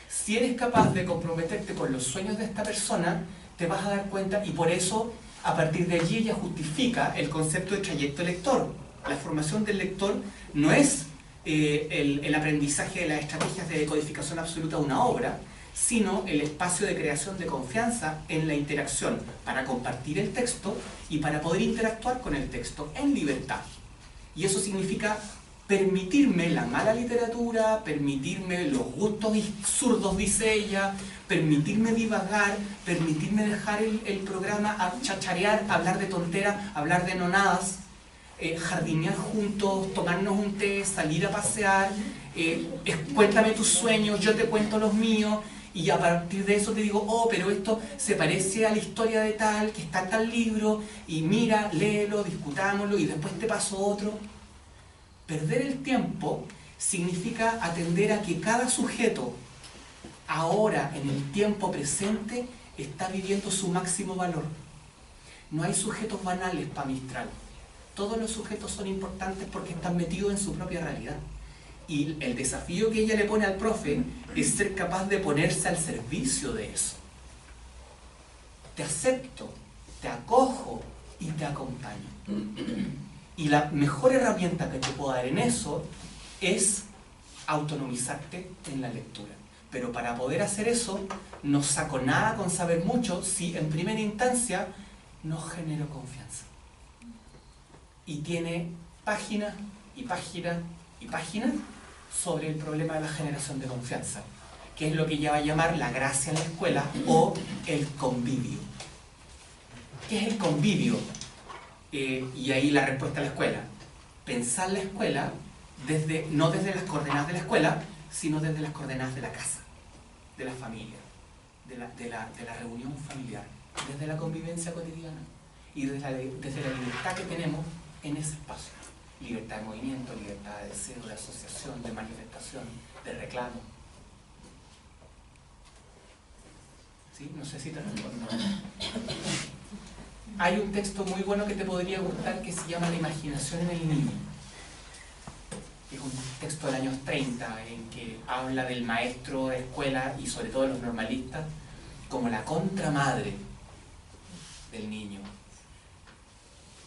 A: Si eres capaz de comprometerte con los sueños de esta persona, te vas a dar cuenta, y por eso, a partir de allí, ella justifica el concepto de trayecto lector. La formación del lector no es el aprendizaje de las estrategias de decodificación absoluta de una obra, sino el espacio de creación de confianza en la interacción para compartir el texto y para poder interactuar con el texto en libertad. Y eso significa permitirme la mala literatura, permitirme los gustos zurdos, dice ella, permitirme divagar, permitirme dejar el programa a chacharear, hablar de tonteras, hablar de nonadas, jardinear juntos, tomarnos un té, salir a pasear, cuéntame tus sueños, yo te cuento los míos, y a partir de eso te digo, oh, pero esto se parece a la historia de tal, que está en tal libro, y mira, léelo, discutámoslo, y después te paso otro. Perder el tiempo significa atender a que cada sujeto, ahora, en el tiempo presente, está viviendo su máximo valor. No hay sujetos banales para Mistral. Todos los sujetos son importantes porque están metidos en su propia realidad. Y el desafío que ella le pone al profe es ser capaz de ponerse al servicio de eso. Te acepto, te acojo y te acompaño. Y la mejor herramienta que te puedo dar en eso es autonomizarte en la lectura. Pero para poder hacer eso, no saco nada con saber mucho si en primera instancia no genero confianza. Y tiene páginas y páginas y páginas sobre el problema de la generación de confianza, que es lo que ella va a llamar la gracia en la escuela o el convivio. ¿Qué es el convivio? Y ahí la respuesta a la escuela. Pensar la escuela no desde las coordenadas de la escuela, sino desde las coordenadas de la casa, de la familia, de la reunión familiar, desde la convivencia cotidiana y desde la libertad que tenemos en ese espacio. Libertad de movimiento, libertad de deseo, de asociación, de manifestación, de reclamo. ¿Sí? No sé si te respondo. Hay un texto muy bueno que te podría gustar que se llama La imaginación en el niño. Es un texto del año 30 en que habla del maestro de escuela y sobre todo de los normalistas como la contramadre del niño.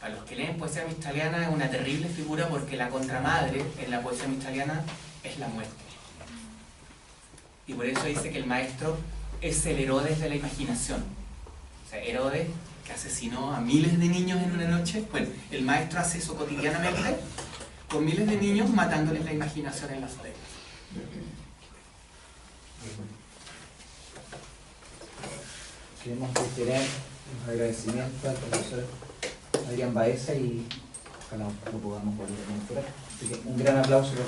A: Para los que leen poesía mistraliana es una terrible figura porque la contramadre en la poesía mistraliana es la muerte. Y por eso dice que el maestro es el Herodes de la imaginación. O sea, Herodes, que asesinó a miles de niños en una noche, bueno, el maestro hace eso cotidianamente con miles de niños matándoles la imaginación en las orejas.
B: Queremos reiterar los agradecimientos al profesor Adrián Baeza y ojalá lo podamos volver a mejorar. Así que un gran aplauso por